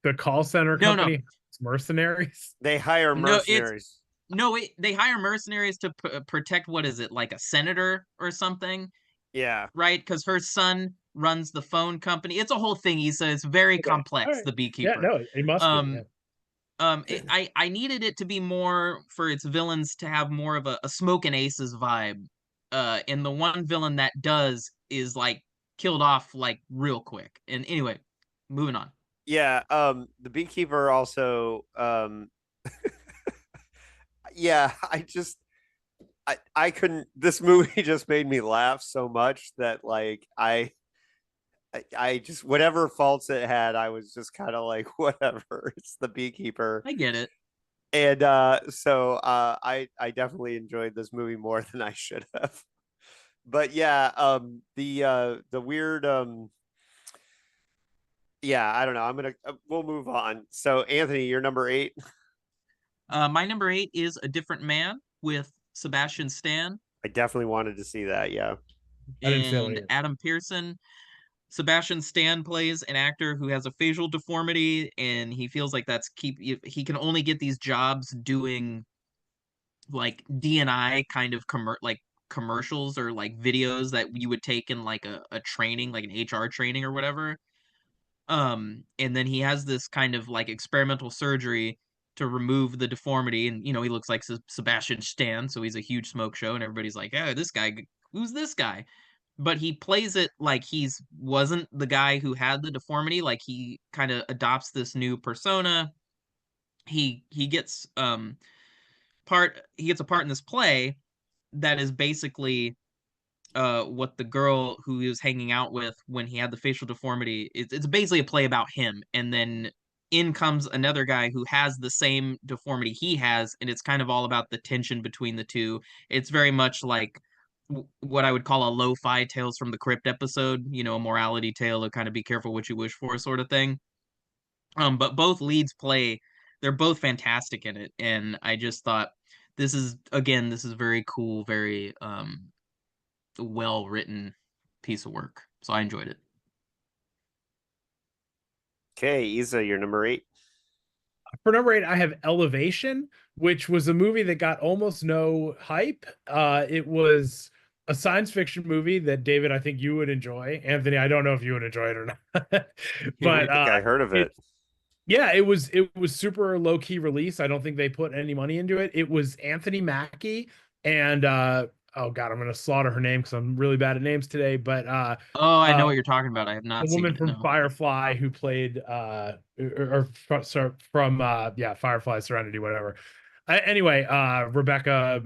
C: the call center
B: No, no,
C: company, it's mercenaries.
A: They hire
B: no. It's
A: mercenaries.
B: no. They hire mercenaries to protect, what is it, like a senator or something,
A: Yeah.
B: right? Because her son runs the phone company. It's a whole thing. It's very
C: Okay. All
B: complex.
C: right.
B: The
C: Yeah,
B: Beekeeper.
C: no, it must be.
B: Um,
C: Yeah.
B: I needed it to be more for its villains to have more of a Smoke and Aces vibe. And the one villain that does is like killed off like real quick. And anyway, moving on.
A: Yeah. The beekeeper also. Yeah. I couldn't. This movie just made me laugh so much that like I just whatever faults it had, I was just kind of like whatever. It's the beekeeper,
B: I get it.
A: and I definitely enjoyed this movie more than I should have. But yeah, the weird yeah, I don't know. I'm gonna we'll move on. So Anthony, you're number 8.
B: My number 8 is A Different Man with Sebastian Stan
A: I definitely wanted to see that. Yeah.
C: I didn't see that one
B: and
C: either.
B: Adam Pearson. Sebastian Stan plays an actor who has a facial deformity, and he feels like he can only get these jobs doing like DNI kind of like commercials or like videos that you would take in like a training, like an HR training or whatever. And then he has this kind of like experimental surgery to remove the deformity, and he looks like Sebastian Stan, so he's a huge smoke show, and everybody's like, oh, this guy, who's this guy? But he plays it like he's wasn't the guy who had the deformity. Like he kind of adopts this new persona. He gets he gets a part in this play that is basically what the girl who he was hanging out with when he had the facial deformity, it's basically a play about him, and then in comes another guy who has the same deformity he has, and it's kind of all about the tension between the two. It's very much like what I would call a lo-fi Tales from the Crypt episode, a morality tale of kind of be careful what you wish for sort of thing. But both leads play, they're both fantastic in it, and I just thought this is very cool, very well written piece of work. So I enjoyed it.
A: Okay, Isa, you're number 8.
C: For number 8, I have Elevation, which was a movie that got almost no hype. It was a science fiction movie that David, I think you would enjoy. Anthony, I don't know if you would enjoy it or not.
A: I don't
C: But
A: think I heard of it.
C: yeah, it was super low key release. I don't think they put any money into it. It was Anthony Mackie and oh god, I'm gonna slaughter her name because I'm really bad at names today. But
B: Oh, I know
C: uh
B: what you're talking about. I have
C: the
B: not seen
C: woman
B: it.
C: from
B: No.
C: Firefly who played from yeah, Firefly, Serenity, whatever. Anyway, Rebecca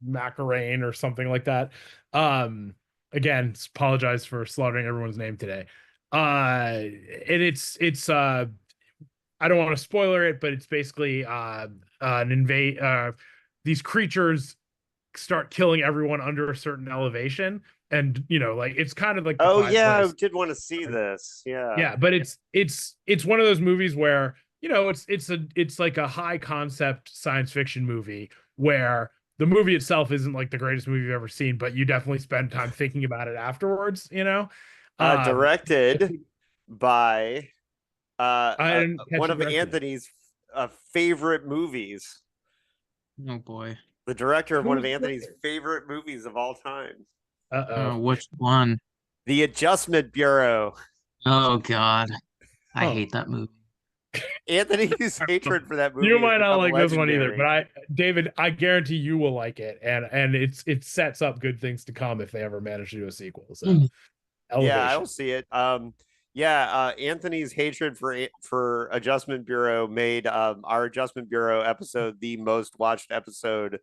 C: Macarene or something like that. Um Again, apologize for slaughtering everyone's name today. And it's I don't want to spoiler it, but it's basically an invade these creatures start killing everyone under a certain elevation, and like it's kind of like the
A: Oh
C: Quiet
A: yeah, I
C: Place.
A: did want to see this. Yeah.
C: Yeah, but it's one of those movies where it's like a high concept science fiction movie where the movie itself isn't like the greatest movie you've ever seen, but you definitely spend time thinking about it afterwards. Um,
A: Directed by
C: I didn't catch
A: one
C: the
A: of
C: director.
A: Anthony's favorite movies.
B: Oh boy.
A: The director of one of
C: Who's
A: Anthony's favorite movies of all time.
C: Uh-oh.
B: Oh, which one?
A: The Adjustment Bureau.
B: Oh God. I
C: Huh.
B: hate that movie.
A: Anthony's hatred for that movie
C: You
A: has
C: might not
A: become
C: like this one either,
A: legendary.
C: but David, I guarantee you will like it, and it sets up good things to come if they ever manage to do a sequel. So,
A: Yeah, I
C: Elevation.
A: will see it. Yeah, Anthony's hatred for Adjustment Bureau made our Adjustment Bureau episode the most watched episode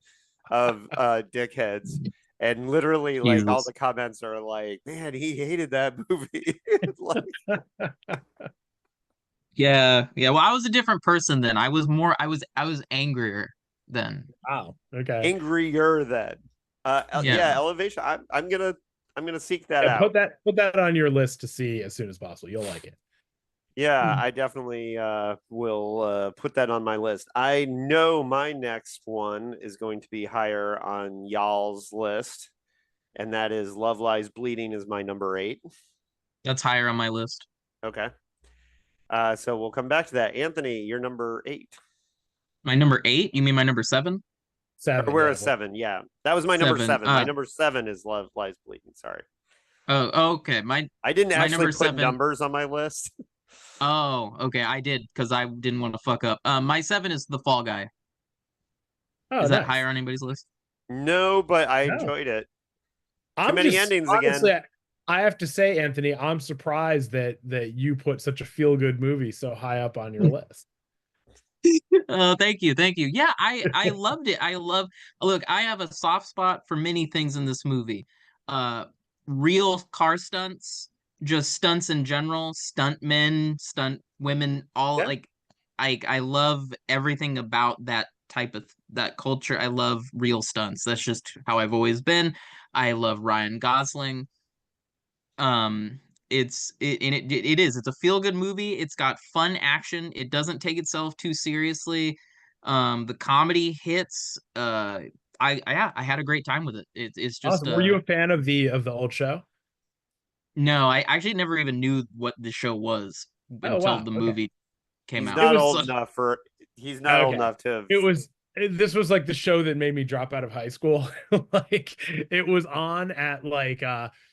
A: of Dickheads. And literally, like all
B: Jesus.
A: the comments are like, "Man, he hated that movie." Like,
B: Yeah, yeah. Well, I was a different person then. I was angrier then.
C: Wow. Okay.
A: angrier than.
B: Yeah.
A: Yeah, Elevation. I'm gonna seek that
C: Yeah, put
A: out.
C: that on your list to see as soon as possible. You'll like it.
A: Yeah,
B: Hmm.
A: I definitely will put that on my list. I know my next one is going to be higher on y'all's list. and that is Love Lies Bleeding is my number 8.
B: That's higher on my list.
A: Okay. So we'll come back to that. Anthony, you're number 8.
B: My number 8? You mean my number 7?
A: Or
C: 7,
A: we're
C: yeah.
A: at 7. Yeah, that was my number
B: 7.
A: 7. My number 7 is Love Lies Bleeding. Sorry.
B: Oh, okay. My
A: I didn't
B: my
A: actually
B: number
A: put
B: 7.
A: numbers on my list.
B: Oh, okay. I did because I didn't want to fuck up. My 7 is The Fall Guy.
C: Oh,
B: Is that
C: nice.
B: higher on anybody's list?
A: No, but I
C: No.
A: enjoyed it. Too
C: I'm
A: many
C: just
A: endings
C: honestly,
A: again.
C: I have to say, Anthony, I'm surprised that you put such a feel good movie so high up on your list.
B: Oh, thank you, thank you. Yeah, I loved it. Look, I have a soft spot for many things in this movie. Uh, Real car stunts, just stunts in general, stunt men, stunt women, all
A: Yeah.
B: like I love everything about that culture. I love real stunts. That's just how I've always been. I love Ryan Gosling. Um, it's a feel good movie. It's got fun action. It doesn't take itself too seriously. The comedy hits. I had a great time with it. It's just
C: Awesome. Were you a fan of the old show?
B: no, I actually never even knew what the show was
C: Oh,
B: until
C: wow.
B: the
C: Okay.
B: movie came
A: He's
B: out.
C: It
A: not
C: was
A: old enough for. He's not old
C: okay.
A: enough to have.
C: This was like the show that made me drop out of high school. Like it was on at like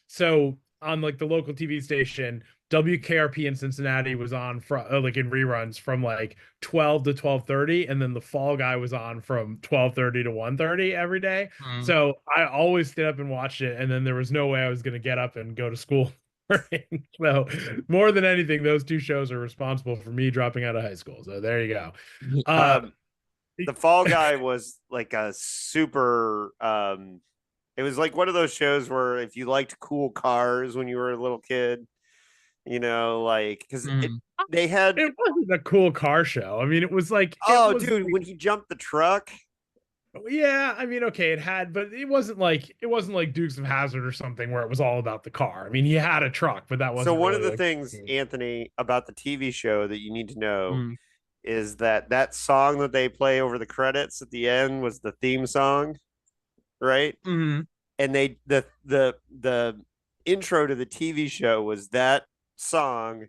C: so on like the local TV station, WKRP in Cincinnati was on from like in reruns from like 12 to 12:30, and then the Fall Guy was on from 12:30 to 1:30 every day.
B: Mm.
C: So I always stayed up and watched it, and then there was no way I was going to get up and go to school. So more than anything, those two shows are responsible for me dropping out of high school. So there you go. Uh
A: Um, the Fall Guy was like a super. It was like one of those shows where if you liked cool cars when you were a little kid, like because
B: Mm.
A: they had.
C: it wasn't a cool car show. I mean, it was like it
A: Oh,
C: was
A: dude,
C: like,
A: when he jumped the truck.
C: yeah, I mean, okay, it had, but it wasn't like Dukes of Hazzard or something where it was all about the car. I mean, he had a truck, but that
A: So
C: wasn't
A: one of
C: really
A: the
C: like
A: things, Anthony, about the TV show that you need to know
B: Mm.
A: is that song that they play over the credits at the end was the theme song, right?
B: Mm.
A: And the intro to the TV show was that song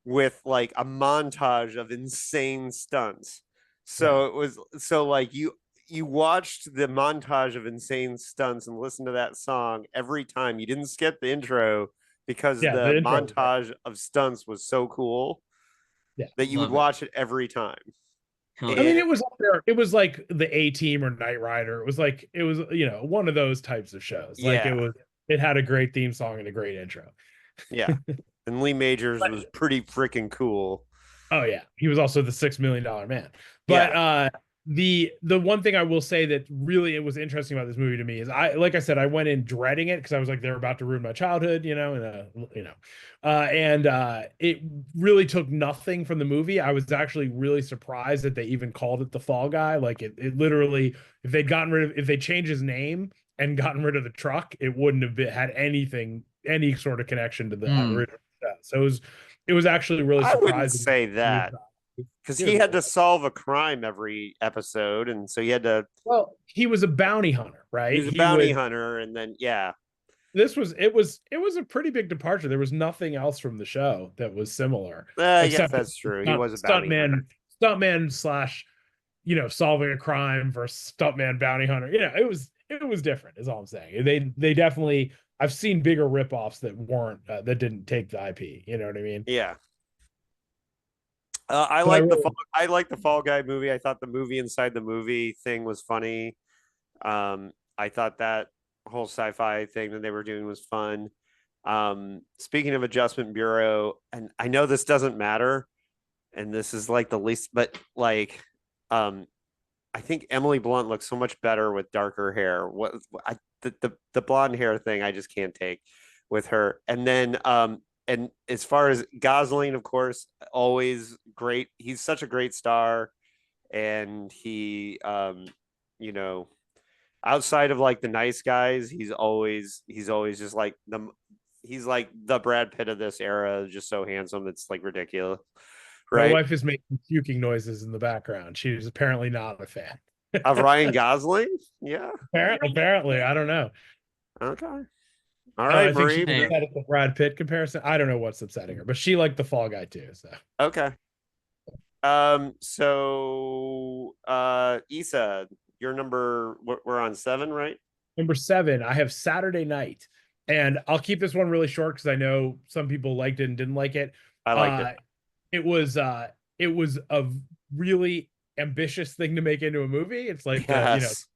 A: with like a montage of insane stunts.
C: yeah.
A: So it was so like you watched the montage of insane stunts and listened to that song every time. You didn't skip the intro because
C: Yeah,
A: the
C: the intro was great.
A: montage of stunts was so cool
C: Yeah.
A: that you would
B: Love it.
A: watch it every time.
B: Hell
C: I
B: yeah.
C: mean,
A: And
C: it was up there. It was like the A Team or Knight Rider. It was like it was, one of those types of shows. Like
A: yeah,
C: it had a great theme song and a great intro.
A: yeah. And Lee Majors
C: But
A: was pretty freaking cool.
C: oh yeah, he was also the $6 million man. But
A: Yeah.
C: the one thing I will say that really it was interesting about this movie to me is like I said, I went in dreading it because I was like they're about to ruin my childhood, and it really took nothing from the movie. I was actually really surprised that they even called it the Fall Guy. Like it literally, if they changed his name and gotten rid of the truck, it wouldn't have had any sort of connection to the
B: Mm.
C: original show. So it was actually really
A: I wouldn't
C: surprising.
A: say that because
C: It
A: he
C: was
A: had
C: cool.
A: to solve a crime every episode, and so he had to.
C: Well, he was a bounty hunter,
A: He
C: right?
A: was a bounty hunter, and then yeah,
C: It was a pretty big departure. There was nothing else from the show that was similar,
A: yes,
C: except
A: that's true. He was a bounty hunter.
C: stuntman slash, solving a crime versus stuntman bounty hunter. It was different, is all I'm saying. They definitely, I've seen bigger ripoffs that weren't that didn't take the IP. You know what I mean?
A: Yeah,
C: But I really,
A: I like the Fall Guy movie. I thought the movie inside the movie thing was funny. I thought that whole sci-fi thing that they were doing was fun. Speaking of Adjustment Bureau, and I know this doesn't matter, and this is like the least, but like, I think Emily Blunt looks so much better with darker hair. The blonde hair thing I just can't take with her. And then and as far as Gosling, of course, always great. He's such a great star, and he you know outside of like the nice guys, he's always just like he's like the Brad Pitt of this era, just so handsome. It's like ridiculous,
C: my
A: right?
C: wife is making puking noises in the background. She's apparently not a fan.
A: Of Ryan Gosling, yeah.
C: Apparently, I don't know.
A: Okay. All
C: Oh,
A: right,
C: I think she
A: Marie.
C: was
B: Hey,
C: upset at the Brad Pitt comparison. I don't know what's upsetting her, but she liked the Fall Guy too. So
A: Okay. Issa, your number, we're on 7, right?
C: number 7, I have Saturday Night, and I'll keep this one really short because I know some people liked it and didn't like it.
A: I liked it.
C: Uh, it was it was a really ambitious thing to make into a movie. It's like
A: Yes.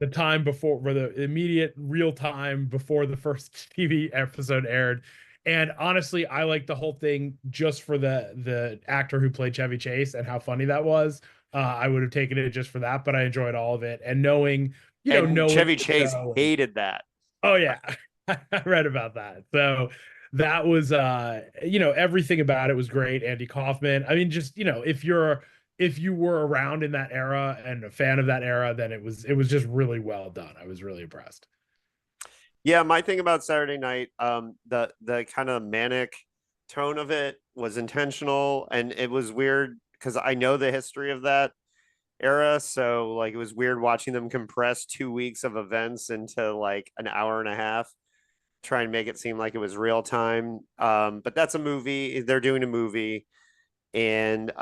C: the time before, or the immediate real time before the first TV episode aired. And honestly, I like the whole thing just for the actor who played Chevy Chase and how funny that was. I would have taken it just for that, but I enjoyed all of it. And
A: And
C: knowing
A: Chevy
C: the
A: Chase
C: show.
A: hated that.
C: Oh yeah, I read about that. So that was everything about it was great. Andy Kaufman. I mean, just if you were around in that era and a fan of that era, then it was just really well done. I was really impressed.
A: Yeah, my thing about Saturday Night, the kind of manic tone of it was intentional, and it was weird because I know the history of that era, so like it was weird watching them compress 2 weeks of events into like an hour and a half, try and make it seem like it was real time. But that's a movie. They're doing a movie, and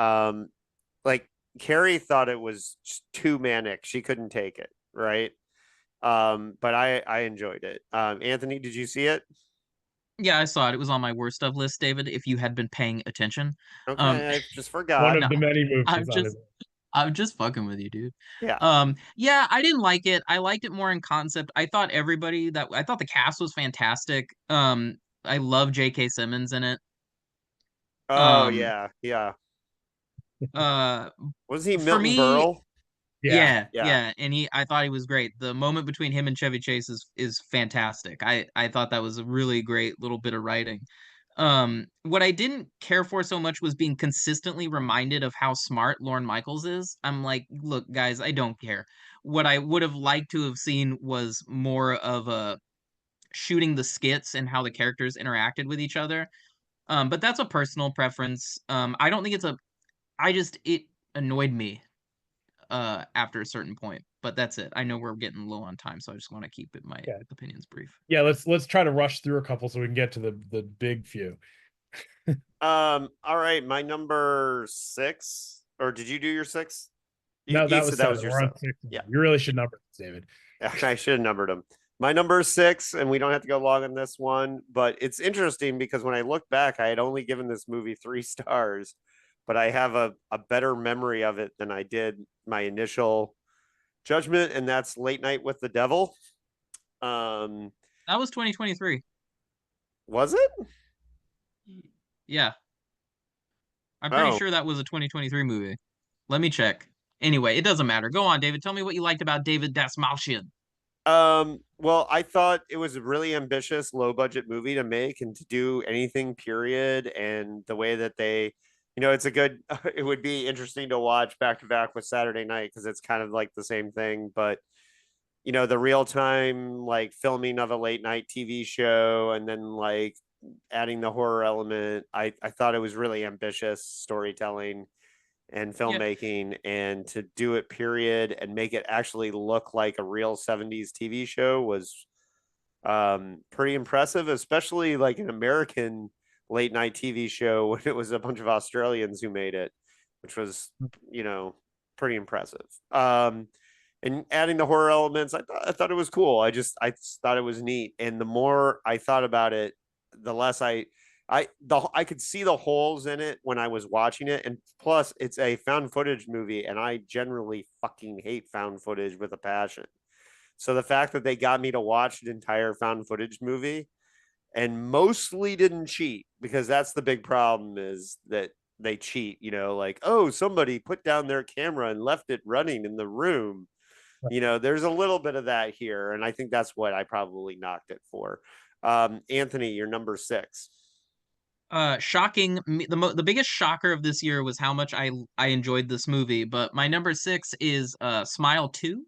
A: like Carrie thought it was just too manic. She couldn't take it, right? But I enjoyed it. Anthony, did you see it?
B: yeah, I saw it. It was on my worst of list, David, if you had been paying attention. Um,
A: Okay, I just
C: One
A: forgot.
C: of
B: no,
C: the many movies
B: I'm
C: on it.
B: just I'm just fucking with you, dude.
A: Yeah.
B: Yeah, I didn't like it. I liked it more in concept. I thought the cast was fantastic. I love J.K. Simmons in it.
A: Oh
B: Um,
A: yeah, yeah.
B: uh,
A: Was he
B: for
A: Milton
B: me,
A: Berle?
C: Yeah.
B: yeah,
A: Yeah.
B: yeah, and I thought he was great. The moment between him and Chevy Chase is fantastic. I thought that was a really great little bit of writing. What I didn't care for so much was being consistently reminded of how smart Lorne Michaels is. I'm like, look, guys, I don't care. What I would have liked to have seen was more of a shooting the skits and how the characters interacted with each other. But that's a personal preference. I don't think it annoyed me after a certain point. But that's it. I know we're getting low on time, so I just want to keep my
C: Yeah.
B: opinions brief.
C: Yeah, let's try to rush through a couple so we can get to the big few.
A: All right, my number 6. Or did you do your 6?
C: No,
A: You
C: that
A: said
C: was
A: that was
C: 7.
A: your
C: We're on
A: 7.
C: 6
A: Yeah.
C: now. You really should number this, David.
A: I should have numbered them. My number 6, and we don't have to go long on this one, but it's interesting because when I look back, I had only given this movie 3 stars, but I have a better memory of it than I did my initial judgment, and that's Late Night with the Devil. Um,
B: That was 2023.
A: was it?
B: Yeah, I'm pretty
A: Oh,
B: sure that was a 2023 movie. Let me check. Anyway, it doesn't matter. Go on, David. Tell me what you liked about David Dasmalchian.
A: well, I thought it was a really ambitious, low budget movie to make and to do anything, period. And the way that they, it's a good, it would be interesting to watch back to back with Saturday Night because it's kind of like the same thing. But, the real time, like filming of a late night TV show and then like adding the horror element, I thought it was really ambitious storytelling and
B: Yeah,
A: filmmaking, and to do it period and make it actually look like a real 70s TV show was pretty impressive, especially like an American late night TV show when it was a bunch of Australians who made it, which was, you know, pretty impressive. And adding the horror elements, I thought it was cool. I thought it was neat. And the more I thought about it, the less I could see the holes in it when I was watching it, and plus it's a found footage movie, and I generally fucking hate found footage with a passion. So the fact that they got me to watch an entire found footage movie and mostly didn't cheat, because that's the big problem, is that they cheat, like, oh, somebody put down their camera and left it running in the room. There's a little bit of that here, and I think that's what I probably knocked it for. Anthony, you're number 6.
B: shocking. The biggest shocker of this year was how much I enjoyed this movie. But my number 6 is Smile 2.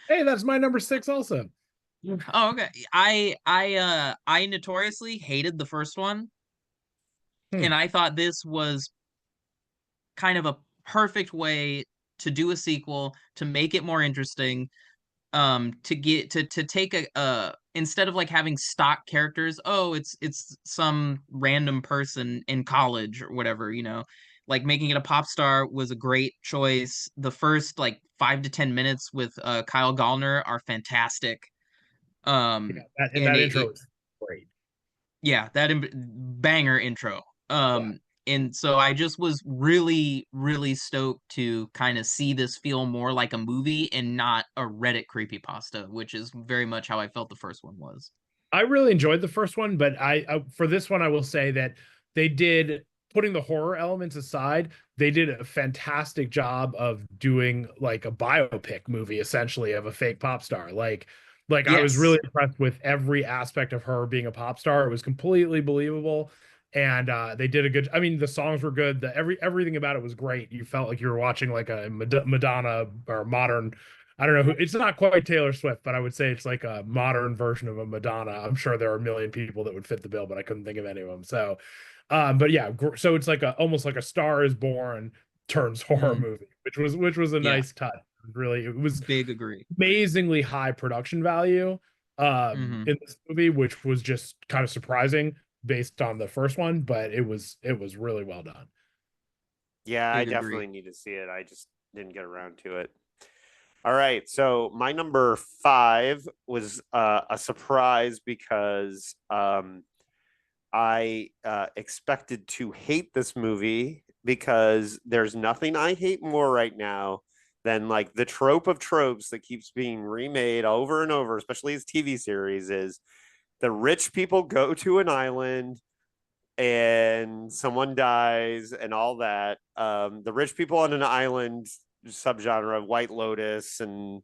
C: Hey, that's my number 6 also.
B: Oh, okay. I notoriously hated the first one,
C: Hmm.
B: and I thought this was kind of a perfect way to do a sequel to make it more interesting. to get to take a instead of like having stock characters, oh, it's some random person in college or whatever, like making it a pop star was a great choice. The first like 5 to 10 minutes with Kyle Gallner are fantastic.
C: Yeah,
B: And
C: that
B: it
C: intro is great.
B: yeah, that banger intro.
C: Yeah.
B: And so I just was really, really stoked to kind of see this feel more like a movie and not a Reddit creepypasta, which is very much how I felt the first one was.
C: I really enjoyed the first one, but for this one I will say that they did, putting the horror elements aside, they did a fantastic job of doing like a biopic movie essentially of a fake pop star. Like I was really
B: Yes.
C: impressed with every aspect of her being a pop star. It was completely believable. And they did a good, I mean, the songs were good. Everything about it was great. You felt like you were watching like a Madonna or modern, I don't know who, it's not quite Taylor Swift, but I would say it's like a modern version of a Madonna. I'm sure there are a million people that would fit the bill, but I couldn't think of any of them. So, but yeah, so it's like almost like a Star is Born turns horror
B: Mm,
C: movie, which was a
B: yeah,
C: nice touch. Really, it was
B: big agree.
C: amazingly high production value
B: Hmm.
C: in this movie, which was just kind of surprising based on the first one, but it was really well done.
A: Yeah, I
B: Big agree.
A: definitely need to see it. I just didn't get around to it. All right, so my number five was a surprise because I expected to hate this movie because there's nothing I hate more right now than like the trope of tropes that keeps being remade over and over, especially as TV series, is the rich people go to an island and someone dies and all that. The rich people on an island subgenre of White Lotus and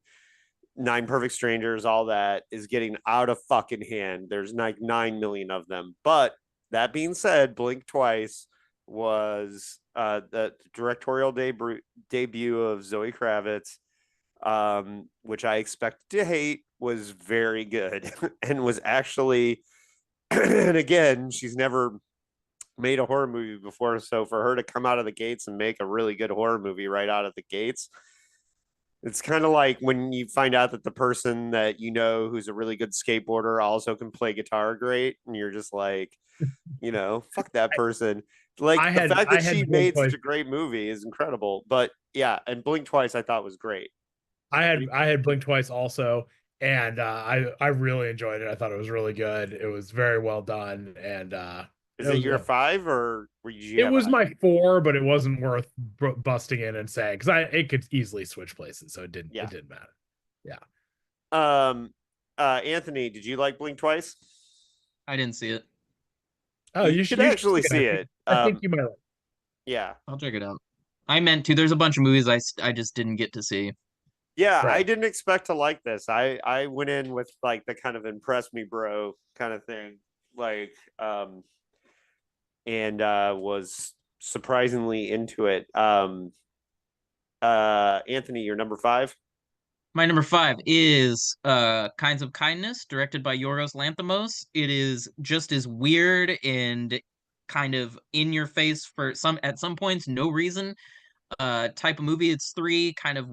A: Nine Perfect Strangers, all that is getting out of fucking hand. There's like 9 million of them. But that being said, Blink Twice was the directorial debut of Zoe Kravitz, which I expected to hate, was very good and was actually, and again, she's never made a horror movie before. So for her to come out of the gates and make a really good horror movie right out of the gates, it's kind of like when you find out that the person that you know who's a really good skateboarder also can play guitar great, and you're just like, fuck that person. Like the fact
C: I
A: that she
C: had Blink
A: made such
C: Twice.
A: a great movie is incredible. But yeah, and Blink Twice I thought was great.
C: I had Blink Twice also, and I really enjoyed it. I thought it was really good. It was very well done, and
A: Is it your five or were you
C: it
A: have
C: was
A: a
C: my four, but it wasn't worth busting in and saying because I it could easily switch places, so
A: yeah?
C: it didn't matter. Yeah.
A: Um, Anthony, did you like Blink Twice?
B: I didn't see it.
C: Oh,
A: You should
C: you should
A: actually
C: see it.
A: see it.
C: I think you might like.
A: Yeah.
B: I'll check it out. I meant to. There's a bunch of movies I just didn't get to see.
A: Yeah, I
C: Right.
A: didn't expect to like this. I went in with like the kind of impress me bro kind of thing. Like and was surprisingly into it. Anthony, you're number five.
B: My number five is Kinds of Kindness, directed by Yorgos Lanthimos. It is just as weird and kind of in your face for some at some points, no reason. Type of movie. It's three kind of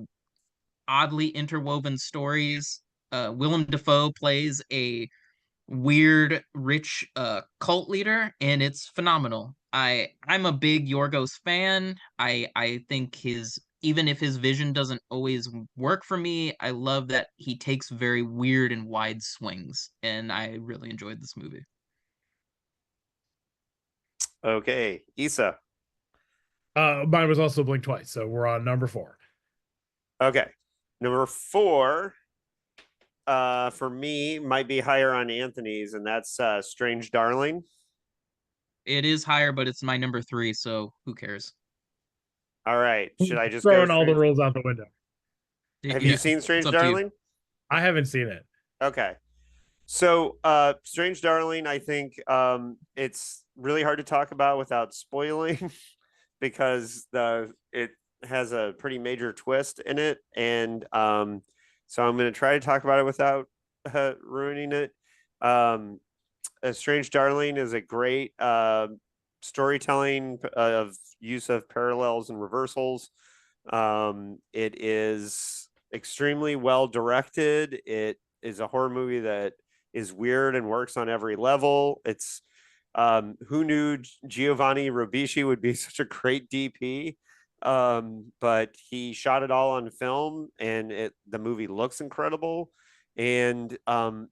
B: oddly interwoven stories. Willem Dafoe plays a weird, rich cult leader, and it's phenomenal. I'm a big Yorgos fan. I think his even if his vision doesn't always work for me, I love that he takes very weird and wide swings, and I really enjoyed this movie.
A: Okay, Issa.
C: Mine was also Blink Twice, so we're on number four.
A: Okay, number four. For me, might be higher on Anthony's, and that's Strange Darling.
B: It is higher, but it's my number three, so who cares?
A: All right, should I just go
C: Throwing all the
A: Strange?
C: rules out the window.
A: Have you
B: Yeah,
A: seen
B: it's
A: Strange
B: up to you.
A: Darling?
C: I haven't seen it.
A: Okay. So, Strange Darling, I think it's really hard to talk about without spoiling because it has a pretty major twist in it, and so I'm going to try to talk about it without ruining it. A Strange Darling is a great storytelling of use of parallels and reversals. It is extremely well directed. It is a horror movie that is weird and works on every level. It's who knew Giovanni Ribisi would be such a great DP? But he shot it all on film, and the movie looks incredible. And I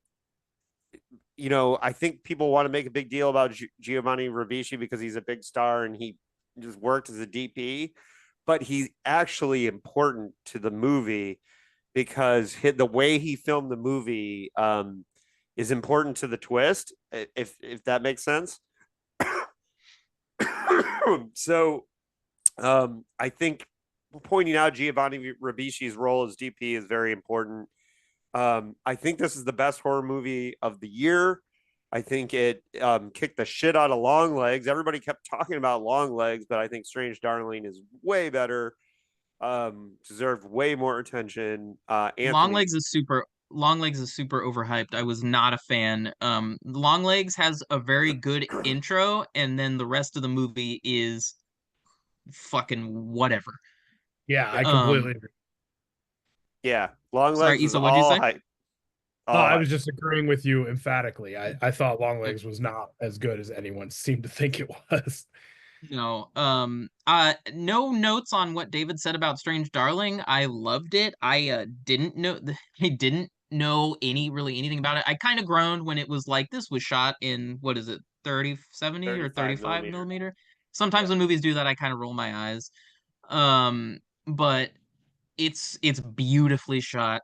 A: think people want to make a big deal about Giovanni Ribisi because he's a big star and he just worked as a DP, but he's actually important to the movie because the way he filmed the movie is important to the twist, if that makes sense. So I think pointing out Giovanni Ribisi's role as DP is very important. I think this is the best horror movie of the year. I think it kicked the shit out of Long Legs. Everybody kept talking about Long Legs, but I think Strange Darling is way better. Deserved way more attention. Anthony.
B: Long Legs is super overhyped. I was not a fan. Long Legs has a very good intro, and then the rest of the movie is fucking whatever.
C: Yeah, I
B: Um,
C: completely agree.
A: Yeah, Long
B: sorry,
A: Legs was
B: Issa, what'd you
A: all
B: say?
A: hype.
C: No,
A: All
C: I was
A: hype.
C: just agreeing with you emphatically. I thought Long
B: Uh,
C: Legs was not as good as anyone seemed to think it was.
B: No. No notes on what David said about Strange Darling. I loved it. I didn't know I didn't know anything about it. I kind of groaned when it was like this was shot in what is it, 30-70 or
A: 35
B: 35
A: millimeter.
B: millimeter. Sometimes
A: Yeah.
B: when movies do that, I kind of roll my eyes. But it's beautifully shot.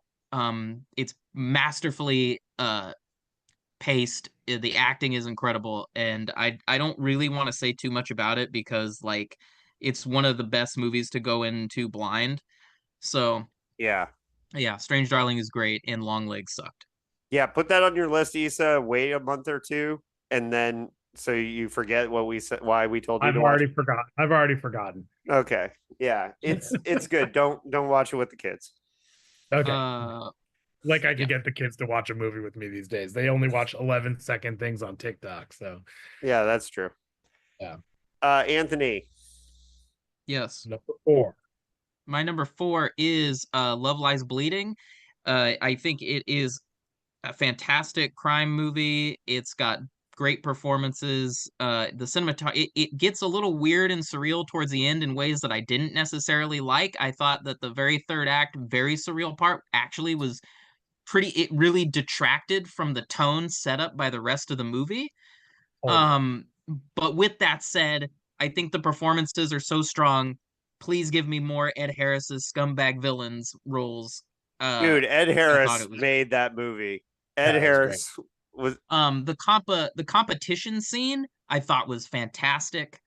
B: It's masterfully paced. The acting is incredible, and I don't really want to say too much about it because like it's one of the best movies to go into blind. So
A: Yeah.
B: yeah, Strange Darling is great, and Long Legs sucked.
A: Yeah. Put that on your list, Issa. Wait a month or two, and then so you forget what we said, why we told you to watch.
C: I've already forgotten.
A: Okay. Yeah. It's good. Don't watch it with the kids.
C: Okay.
B: Uh,
C: Like I
B: yeah,
C: could get the kids to watch a movie with me these days. They only watch 11-second things on TikTok. So
A: Yeah, that's true.
C: yeah.
A: Anthony.
B: yes.
C: Number 4.
B: My number 4 is Love Lies Bleeding. I think it is a fantastic crime movie. It's got great performances. The cinematography it gets a little weird and surreal towards the end in ways that I didn't necessarily like. I thought that the very third act, very surreal part actually was pretty. It really detracted from the tone set up by the rest of the movie.
C: Oh yeah.
B: Um, but with that said, I think the performances are so strong. Please give me more Ed Harris's scumbag villains roles.
A: Dude, Ed
B: I thought
A: Harris
B: it was
A: made that movie. Ed
C: That was great.
A: Harris was
B: the competition scene I thought was fantastic.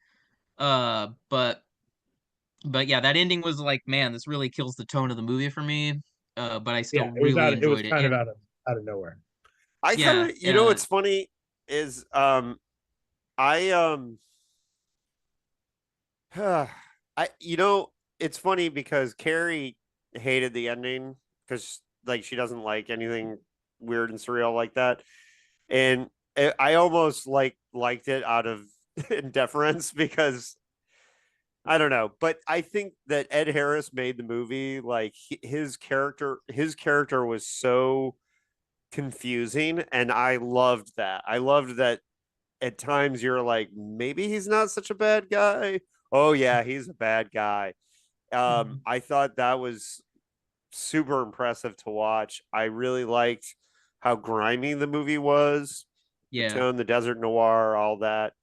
B: Uh but but yeah, that ending was like, man, this really kills the tone of the movie for me. But I
C: Yeah,
B: still really
C: it was
B: enjoyed it.
C: kind of
B: And
C: out of nowhere.
A: I kind
B: yeah,
A: of what's funny is I I it's funny because Carrie hated the ending because like she doesn't like anything weird and surreal like that, and I almost liked it out of indifference because I don't know, but I think that Ed Harris made the movie like his character was so confusing, and I loved that. I loved that at times you're like, maybe he's not such a bad guy. Oh yeah, he's a bad guy. I thought that was super impressive to watch. I really liked how grimy the movie was, the
B: yeah,
A: tone, the desert noir, all that.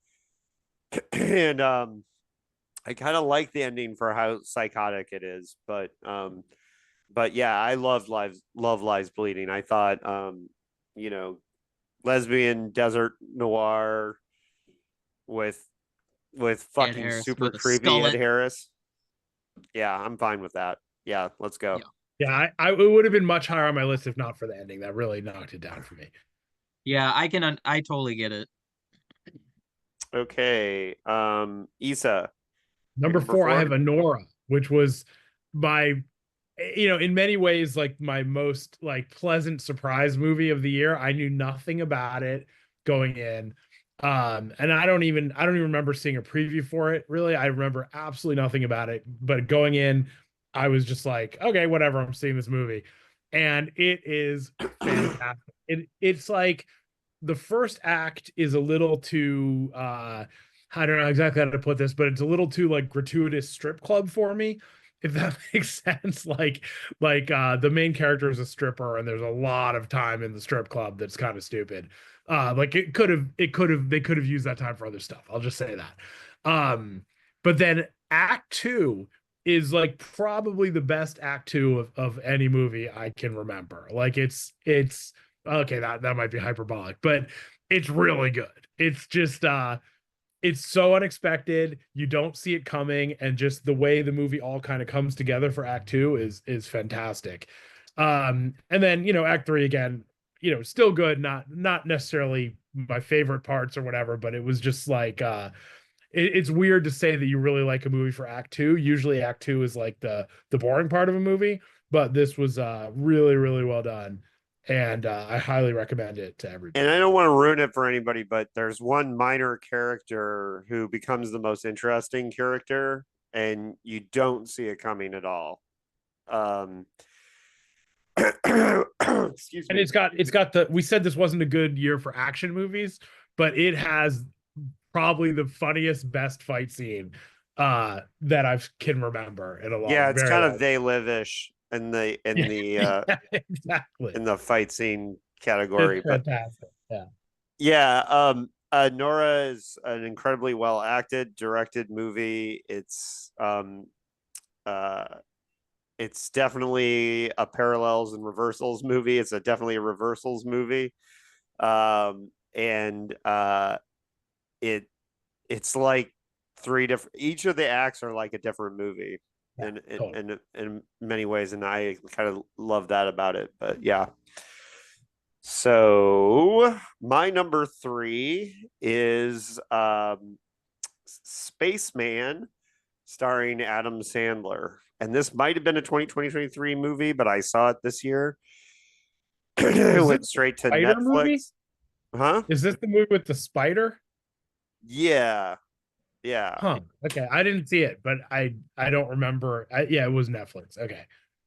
A: And I kind of like the ending for how psychotic it is, but yeah, I loved Love Lies Bleeding. I thought you know, lesbian desert noir with
B: Ed
A: fucking
B: Harris
A: super
B: with a
A: creepy Ed
B: skullet.
A: Harris. Yeah, I'm fine with that. Yeah, let's go.
B: Yeah,
C: Yeah, it would have been much higher on my list if not for the ending. That really knocked it down for me.
B: yeah, I totally get it.
A: Okay. Issa, your
C: Number
A: number
C: 4, I have
A: 4?
C: Honora, which was my, in many ways, like my most like pleasant surprise movie of the year. I knew nothing about it going in. And I don't even remember seeing a preview for it. Really, I remember absolutely nothing about it. But going in, I was just like, okay, whatever, I'm seeing this movie. And it is fantastic. It's like the first act is a little too I don't know exactly how to put this, but it's a little too like gratuitous strip club for me, if that makes sense. The main character is a stripper and there's a lot of time in the strip club that's kind of stupid. Like they could have used that time for other stuff. I'll just say that. But then act two is like probably the best act two of any movie I can remember. Like it's okay, that might be hyperbolic, but it's really good. It's just it's so unexpected. You don't see it coming, and just the way the movie all kind of comes together for act two is fantastic. And then, act three again, still good, not necessarily my favorite parts or whatever, but it was just like it's weird to say that you really like a movie for act two. Usually act two is like the boring part of a movie, but this was really, really well done. And I highly recommend it to
A: And I
C: everybody.
A: don't want to ruin it for anybody, but there's one minor character who becomes the most interesting character, and you don't see it coming at all. Um, excuse
C: And
A: me.
C: it's got the we said this wasn't a good year for action movies, but it has probably the funniest, best fight scene that I can remember in a
A: Yeah,
C: long,
A: it's
C: very
A: kind of
C: long
A: they live ish
C: yeah, exactly.
A: in the fight scene
C: It's
A: category. But
C: fantastic. Yeah.
A: yeah, Nora is an incredibly well acted, directed movie. Uh it's definitely a parallels and reversals movie. It's definitely a reversals movie. And it it's like three different, each of the acts are like a different movie
C: Yeah, totally.
A: in many ways, and I kind of love that about it. But yeah. So my number three is Spaceman, starring Adam Sandler. And this might have been a 2023 movie, but I saw it this year. It
C: Is this
A: went
C: the
A: straight to
C: spider movie?
A: Netflix. Huh?
C: Is this the movie with the spider?
A: Yeah. Yeah.
C: Huh. Okay, I didn't see it, but I don't remember. Yeah, it was Netflix. Okay.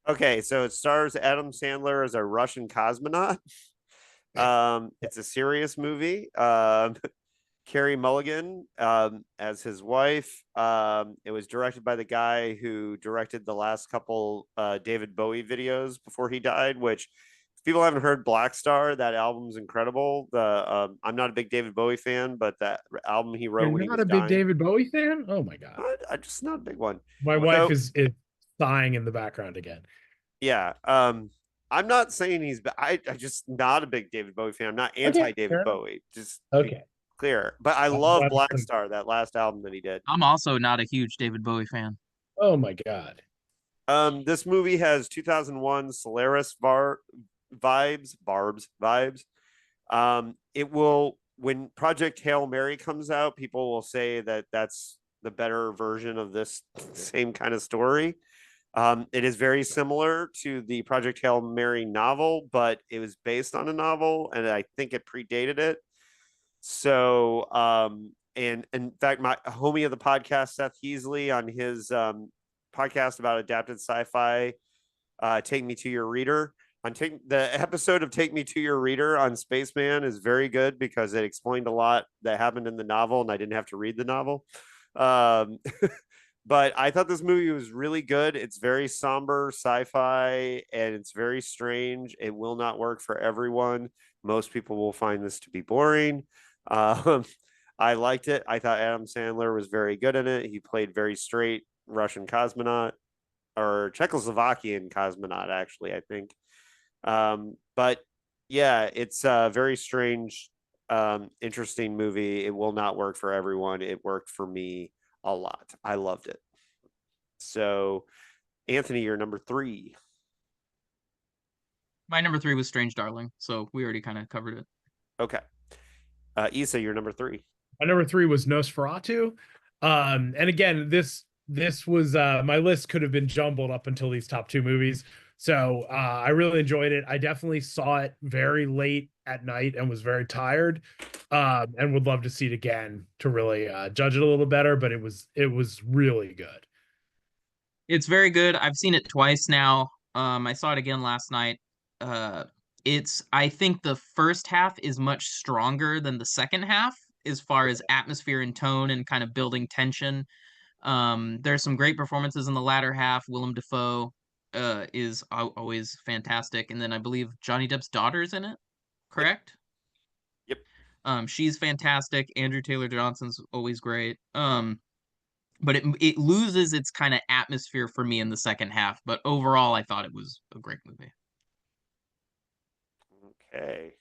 A: Okay, so it stars Adam Sandler as a Russian cosmonaut. It's a serious movie. Carrie Mulligan as his wife. It was directed by the guy who directed the last couple David Bowie videos before he died, which if people haven't heard Black Star, that album's incredible. I'm not a big David Bowie fan, but that album he
C: You're
A: wrote when he
C: not
A: was
C: a big
A: dying,
C: David Bowie fan? Oh my God.
A: I'm just not a big one.
C: My wife
A: So
C: is sighing in the background again.
A: yeah, I'm not saying I just not a big David Bowie fan. I'm not
C: Okay,
A: anti David
C: fair enough.
A: Bowie. Just be
C: Okay.
A: clear. But I
C: I'm
A: love
C: glad
A: Black
C: to-
A: Star, that last album that he did.
B: I'm also not a huge David Bowie fan.
C: Oh my God.
A: This movie has 2001 Solaris vibes. It will, when Project Hail Mary comes out, people will say that that's the better version of this same kind of story. It is very similar to the Project Hail Mary novel, but it was based on a novel, and I think it predated it. So, and in fact, my homie of the podcast, Seth Heasley, on his podcast about adapted sci-fi, Take Me to Your Reader. The episode of Take Me to Your Reader on Spaceman is very good because it explained a lot that happened in the novel, and I didn't have to read the novel. Um, but I thought this movie was really good. It's very somber sci-fi, and it's very strange. It will not work for everyone. Most people will find this to be boring. Um, I liked it. I thought Adam Sandler was very good in it. He played very straight Russian cosmonaut, or Czechoslovakian cosmonaut, actually, I think. But yeah, it's a very strange, interesting movie. It will not work for everyone. It worked for me a lot. I loved it. So, Anthony, you're number three.
B: My number three was Strange Darling, so we already kind of covered it.
A: Okay. Issa, you're number three.
C: My number three was Nosferatu. And again, this was my list could have been jumbled up until these top two movies. So I really enjoyed it. I definitely saw it very late at night and was very tired. And would love to see it again to really judge it a little better, but it was really good.
B: It's very good. I've seen it twice now. I saw it again last night. Uh, I think the first half is much stronger than the second half as far as atmosphere and tone and kind of building tension. There's some great performances in the latter half. Willem Dafoe is always fantastic, and then I believe Johnny Depp's daughter's in it.
A: Yep.
B: Correct?
A: Yep.
B: She's fantastic. Andrew Taylor Johnson's always great. But it loses its kind of atmosphere for me in the second half. But overall, I thought it was a great movie.
A: Okay.